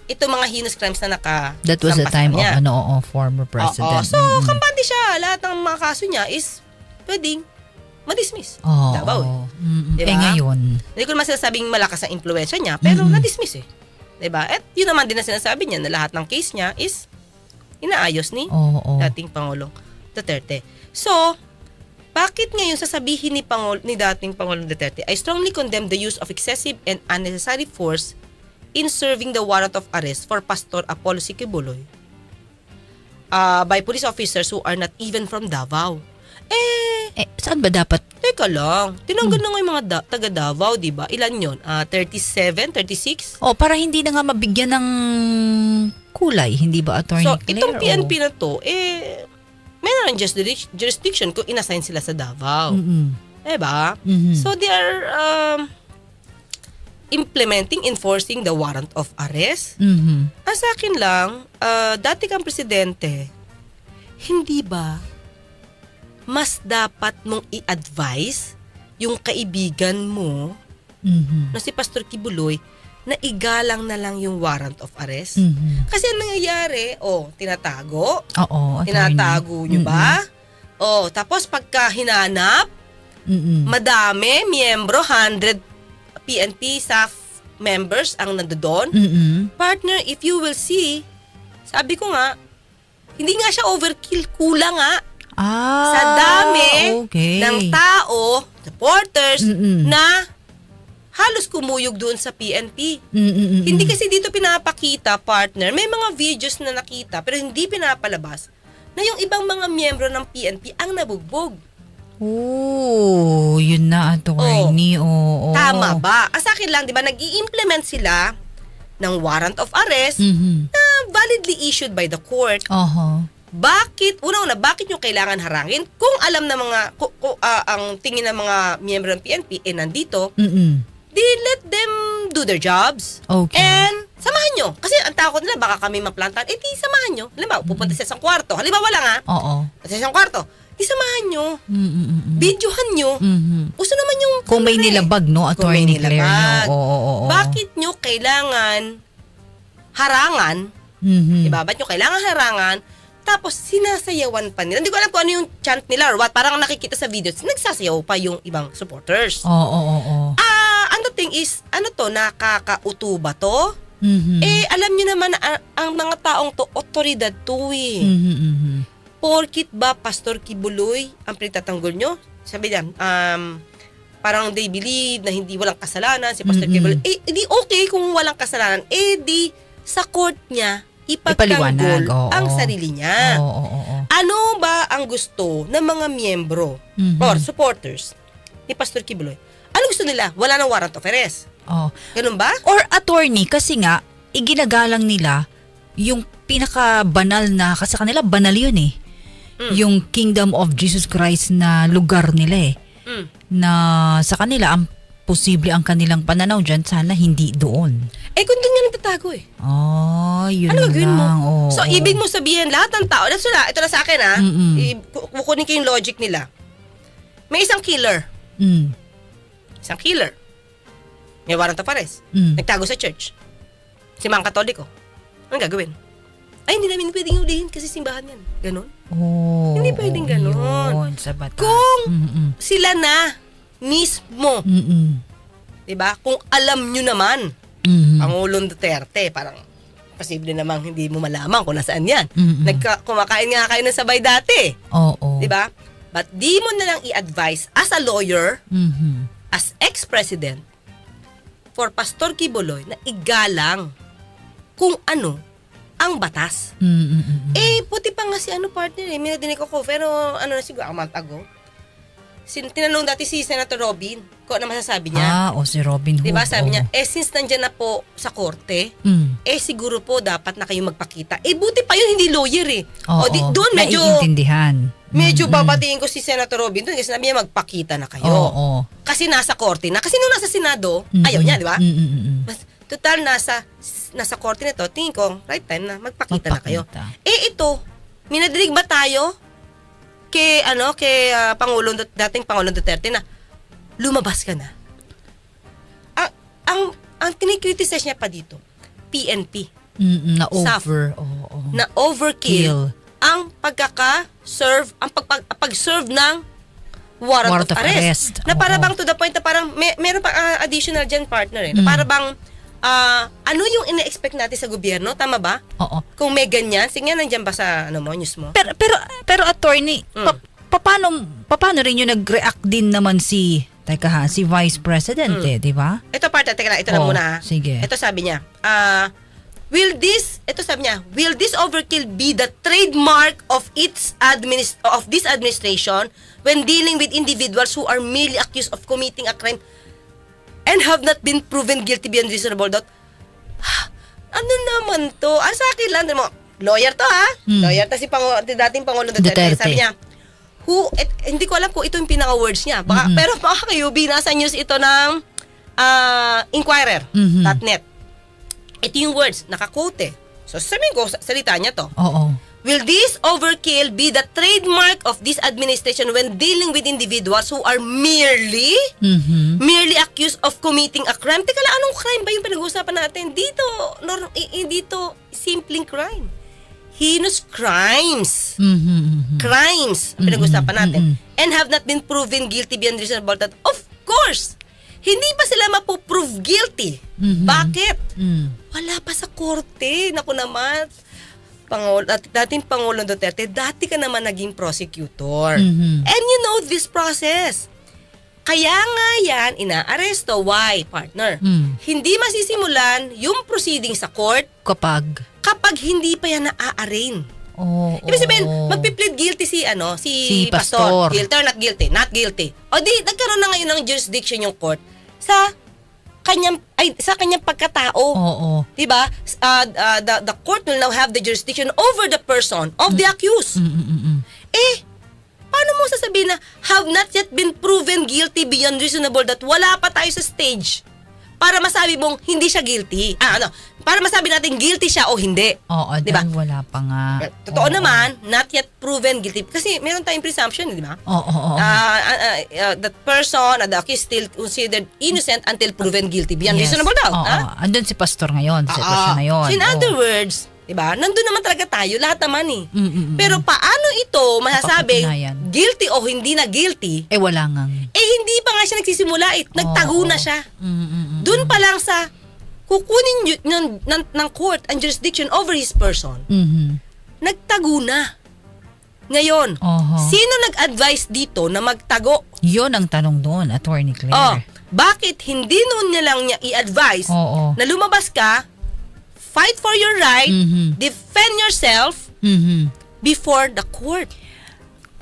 itong mga heinous crimes na That was the time niya. of former president. So, kampante siya. Lahat ng mga kaso niya is pwedeng ma-dismiss. Davao. Diba? Ngayon. Hindi ko naman sinasabing malakas ang impluwensya niya, pero na-dismiss Diba? At yun naman din na sinasabi niya na lahat ng case niya is inaayos ni dating Pangulong Duterte. So, bakit ngayon sasabihin ni dating Pangulong Duterte, I strongly condemn the use of excessive and unnecessary force in serving the warrant of arrest for Pastor Apollo Kibuloy by police officers who are not even from Davao. Saan ba dapat? Teka lang, tinanggal na nga yung mga taga Davao, di ba? Ilan yun? 37, 36? Para hindi na nga mabigyan ng kulay, hindi ba, Attorney So, Claire? itong PNP na to, meron ng jurisdiction kung inassign sila sa Davao. Diba? So, they are enforcing the warrant of arrest. Ang sa akin lang, dati kang presidente, hindi ba mas dapat mong i-advise yung kaibigan mo na si Pastor Kibuloy na igalang na lang yung warrant of arrest? Kasi ang nangyayari, tinatago. Tinatago nyo ba? Tapos pagka hinanap, madami, miyembro, 100 PNP staff members ang nandoon. Partner, if you will see, sabi ko nga, hindi nga siya overkill, kulang nga. Sa dami ng tao, supporters, na halos kumuyog doon sa PNP. Hindi kasi dito pinapakita, partner. May mga videos na nakita pero hindi pinapalabas na yung ibang mga miyembro ng PNP ang nabugbog. Oh, yun na, attorney. Oo. Tama ba? Sa akin lang, di ba, nag-i-implement sila ng warrant of arrest na validly issued by the court. Bakit, una-una, bakit nyo kailangan harangin? Kung alam na mga, ang tingin ng mga miyembro ng PNP, nandito, di let them do their jobs. Okay. And samahan nyo. Kasi ang takot nila, baka kami maplantan, di samahan nyo. Halimbawa, pupunta sa isang kwarto. Halimbawa lang sa isang kwarto. Di samahan nyo. Videohan nyo. Uso naman yung... Kung may nilabag, no, attorney Claire, no? Oo. Bakit nyo kailangan harangan? Diba? Ba't nyo kailangan harangan? Tapos sinasayawan pa nila. Hindi ko alam kung ano yung chant nila or what. Parang nakikita sa videos, nagsasayaw pa yung ibang supporters. Oo. Ano thing is, ano to, nakakauto ba to? Alam nyo naman na ang mga taong to, otoridad to eh. Porkit ba Pastor Kibuloy ang pinagtatanggol nyo? Sabi niyan, parang they believe na hindi walang kasalanan si Pastor Kibuloy. Di okay kung walang kasalanan. Di sa court niya, ipagtanggol ang sarili niya. Ano ba ang gusto ng mga miyembro or supporters ni Pastor Kibuloy? Ano gusto nila? Wala nang warrant of arrest. Ganun ba? Or attorney, kasi nga, iginagalang nila yung pinaka-banal na, kasi sa kanila, banal yun eh. Yung Kingdom of Jesus Christ na lugar nila eh. Na sa kanila, ang posible ang kanilang pananaw dyan, sana hindi doon. Kung doon nga nagtatago eh. Yun ano gagawin mo? lang. So, ibig mo sabihin, lahat ng tao, ito na sa akin kukunin ko yung logic nila. May isang killer. Isang killer. May warrant of arrest. Nagtago sa church. Si Mang Katoliko. Anong gagawin? Hindi namin pwedeng ulihin kasi simbahan yan. Ganon? Hindi pwedeng ganon. Yun, sa batas. Kung sila na mismo, diba? Kung alam nyo naman, Pangulong Duterte, parang posible namang hindi mo malaman kung nasaan yan. Kumakain nga kayo ng sabay dati. Diba? But di mo na lang i-advise as a lawyer, as ex-president, for Pastor Kibuloy na igalang kung ano ang batas. Puti pa nga si partner may nadinig ko, pero na siguro, a month ago, tinanong dati si Senator Robin kung ano masasabi niya. Si Robin Hood. Diba, sabi niya, since nandyan na po sa korte, siguro po dapat na kayo magpakita. Buti pa yun, hindi lawyer eh. Doon medyo... Naiintindihan. Medyo babatiin ko si Senator Robin doon kasi sabi niya magpakita na kayo. Kasi nasa korte na. Kasi nung nasa Senado, ayaw niya, di ba? Total, nasa korte nito, tingin ko, right time na magpakita na kayo. Ito, minadinig ba tayo kay dating Pangulong Duterte na lumabas ka na? Ang kinikriticize niya pa dito, PNP. Na overkill ang pagkaka-serve, ang pag-serve ng warrant of arrest. Na para bang to the point na parang meron pa additional dyan, partner eh. Na para bang ano yung ine-expect natin sa gobyerno? Tama ba? Kung may ganyan, sige nga, nandiyan ba sa news mo? Pero attorney, paano rin yung nag-react din naman si Vice President di ba? Ito partner, teka lang, ito na muna ha. Sige. Ito sabi niya, will this overkill be the trademark of this administration when dealing with individuals who are merely accused of committing a crime and have not been proven guilty beyond reasonable doubt? Ano naman to? Sa akin lang, lawyer to ha? Lawyer to si dating Pangulong Duterte. Sabi niya, hindi ko alam kung ito yung pinaka-words niya. Pero baka kayo, binasa news ito ng Inquirer.net. Ito yung words, nakakote. So sabihin ko, salita niya to. Will this overkill be the trademark of this administration when dealing with individuals who are merely accused of committing a crime? Teka lang, anong crime ba yung pinag-uusapan natin? Dito, simpleng crime. Heinous crimes. Crimes ang pinag-uusapan natin. And have not been proven guilty beyond reasonable doubt. Of course, hindi pa sila mapuprove guilty. Bakit? Wala pa sa korte. Naku naman. Dating Pangulong Duterte, dati ka naman naging prosecutor. And you know this process. Kaya nga yan, inaaresto. Why, partner? Hindi masisimulan yung proceeding sa court kapag hindi pa yan na-a-arraign. Ibig sabihin, magpi-plead guilty si Pastor. Guilty or not guilty? Not guilty. O di, nagkaroon na ngayon ng jurisdiction yung court sa kanyang pagkatao. Diba? The court will now have the jurisdiction over the person of the accused. Paano mo sasabihin na have not yet been proven guilty beyond reasonable doubt? Wala pa tayo sa stage para masabi mong hindi siya guilty. Para masabi natin guilty siya o hindi. Diba? Wala pa nga. Totoo naman, not yet proven guilty. Kasi meron tayong presumption, di ba? That person, the accused still considered innocent until proven guilty beyond reasonable doubt. Andun si Pastor ngayon, sa sitwasyon na yun. So in other words, diba? Nandun naman talaga tayo, lahat naman eh. Pero paano ito masasabi guilty o hindi na guilty? Wala nga. Hindi pa nga siya nagsisimula eh. Nagtago na siya. Doon pa lang sa kukunin ng court ang jurisdiction over his person. Nagtago na. Ngayon, sino nag-advise dito na magtago? Yun ang tanong doon, Attorney Claire. Bakit hindi noon niya lang niya i-advise na lumabas ka, fight for your right, defend yourself before the court.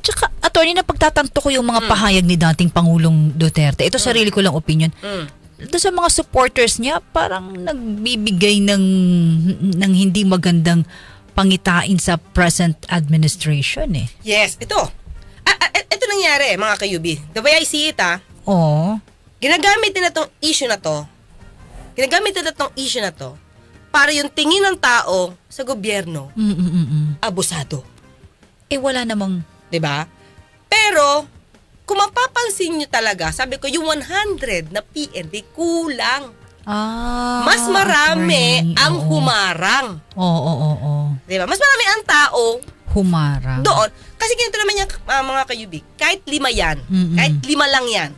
Tsaka, attorney, napagtatanto ko yung mga pahayag ni dating Pangulong Duterte. Ito sarili ko lang opinion. Doon sa mga supporters niya, parang nagbibigay ng hindi magandang pangitain sa present administration eh. Yes, ito. Ito nangyari, mga kayubi. The way I see it, ginagamit nila itong issue na to. Para yung tingin ng tao sa gobyerno, abusado. Wala namang... Diba? Pero, kung mapapansin nyo talaga, sabi ko, yung 100 na PNP, kulang. Mas marami ang humarang. Diba? Mas marami ang tao humarang. Doon. Kasi ganito naman yung mga kayubi. Kahit 5 yan. Kahit 5 lang yan.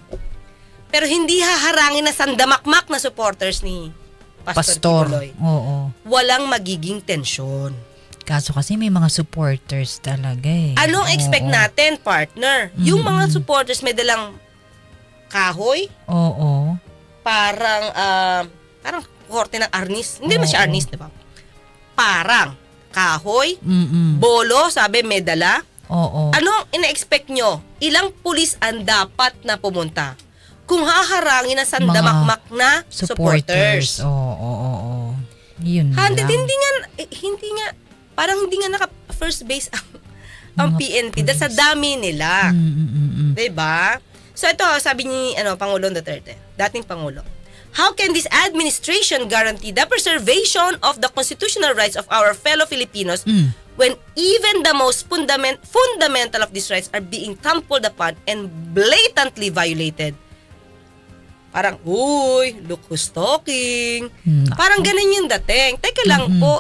Pero hindi haharangin na sandamakmak na supporters ni Pastor Kibuloy. Walang magiging tensyon. Kaso kasi may mga supporters talaga eh. Anong expect natin, partner? Yung mga supporters may dalang kahoy? Parang korte ng arnis. Hindi naman siya arnis, di ba? Parang kahoy, bolo, sabi may dala. Anong ina-expect nyo? Ilang pulis ang dapat na pumunta? Kung haharangin na sandamakmak na supporters. Yun lang. Hindi nga, parang hindi nga naka-first base ang PNP dahil sa dami nila. Diba? So ito, sabi ni Pangulong Duterte, dating Pangulo, how can this administration guarantee the preservation of the constitutional rights of our fellow Filipinos when even the most fundamental of these rights are being trampled upon and blatantly violated? Parang, look who's talking. Parang ganun yung dating. Teka lang po,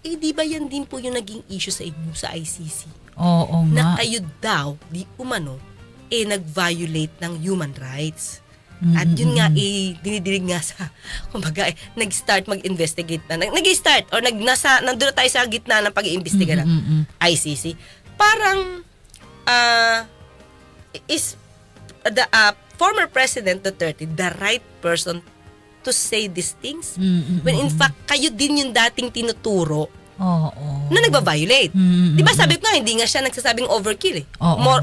di ba yan din po yung naging issue sa inyo sa ICC? Na kayo daw, di umano, nag-violate ng human rights. At yun nga, dinidilig nga sa, kumbaga, nag-start mag-investigate na. Nag-start, or nandun na tayo sa gitna ng pag-iimbestiga ng ICC. Parang, is the former President Duterte the right person to say these things? When in fact, kayo din yung dating tinuturo na nagba-violate. Diba sabi ko nga, hindi nga siya nagsasabing overkill eh.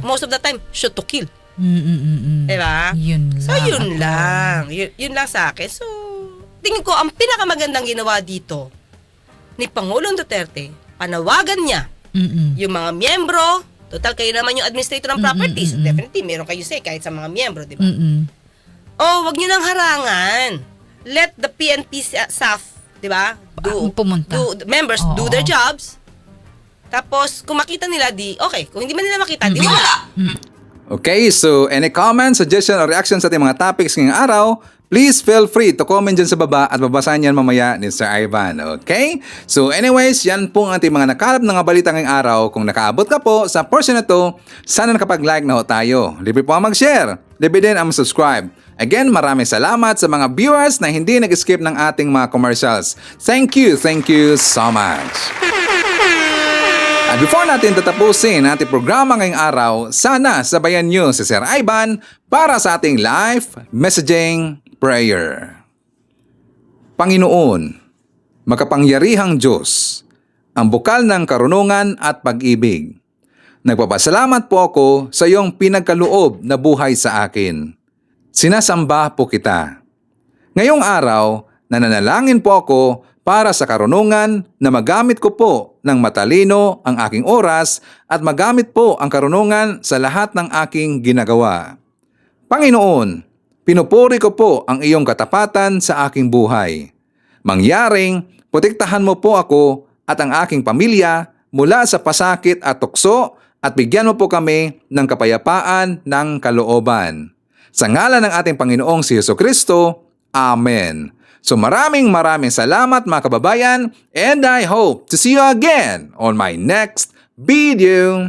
Most of the time, shoot to kill. Diba? Yun lang. Yun lang sa akin. So, tingin ko, ang pinakamagandang ginawa dito ni Pangulong Duterte, panawagan niya yung mga miyembro, total kayo naman yung administrator ng properties. Definitely, meron kayo say kahit sa mga miyembro, diba? Wag nyo nang harangan. Let the PNP staff, di ba? Members do their jobs. Tapos, kung makita nila, okay. Kung hindi man nila makita, di wala. Okay, so any comments, suggestion, or reaction sa ating mga topics ngayong araw, please feel free to comment dyan sa baba at babasahin yan mamaya ni Sir Ivan. Okay? So anyways, yan po ang ating mga nakalap na balita ngayong araw. Kung nakaabot ka po sa portion na to, sana nakapag-like na ho tayo. Libre po ang mag-share. Libre din ang subscribe. Again, maraming salamat sa mga viewers na hindi nag-skip ng ating mga commercials. Thank you so much. At before natin tatapusin ating programa ngayong araw, sana sabayan niyo si Sir Ivan para sa ating live messaging prayer. Panginoon, makapangyarihang Diyos, ang bukal ng karunungan at pag-ibig. Nagpapasalamat po ako sa iyong pinagkaloob na buhay sa akin. Sinasamba po kita. Ngayong araw, nananalangin po ako para sa karunungan na magamit ko po ng matalino ang aking oras at magamit po ang karunungan sa lahat ng aking ginagawa. Panginoon, pinupuri ko po ang iyong katapatan sa aking buhay. Mangyaring, protektahan mo po ako at ang aking pamilya mula sa pasakit at tukso at bigyan mo po kami ng kapayapaan ng kalooban. Sa ngalan ng ating Panginoong si Jesucristo, Amen. So maraming salamat mga kababayan, and I hope to see you again on my next video.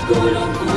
Tulong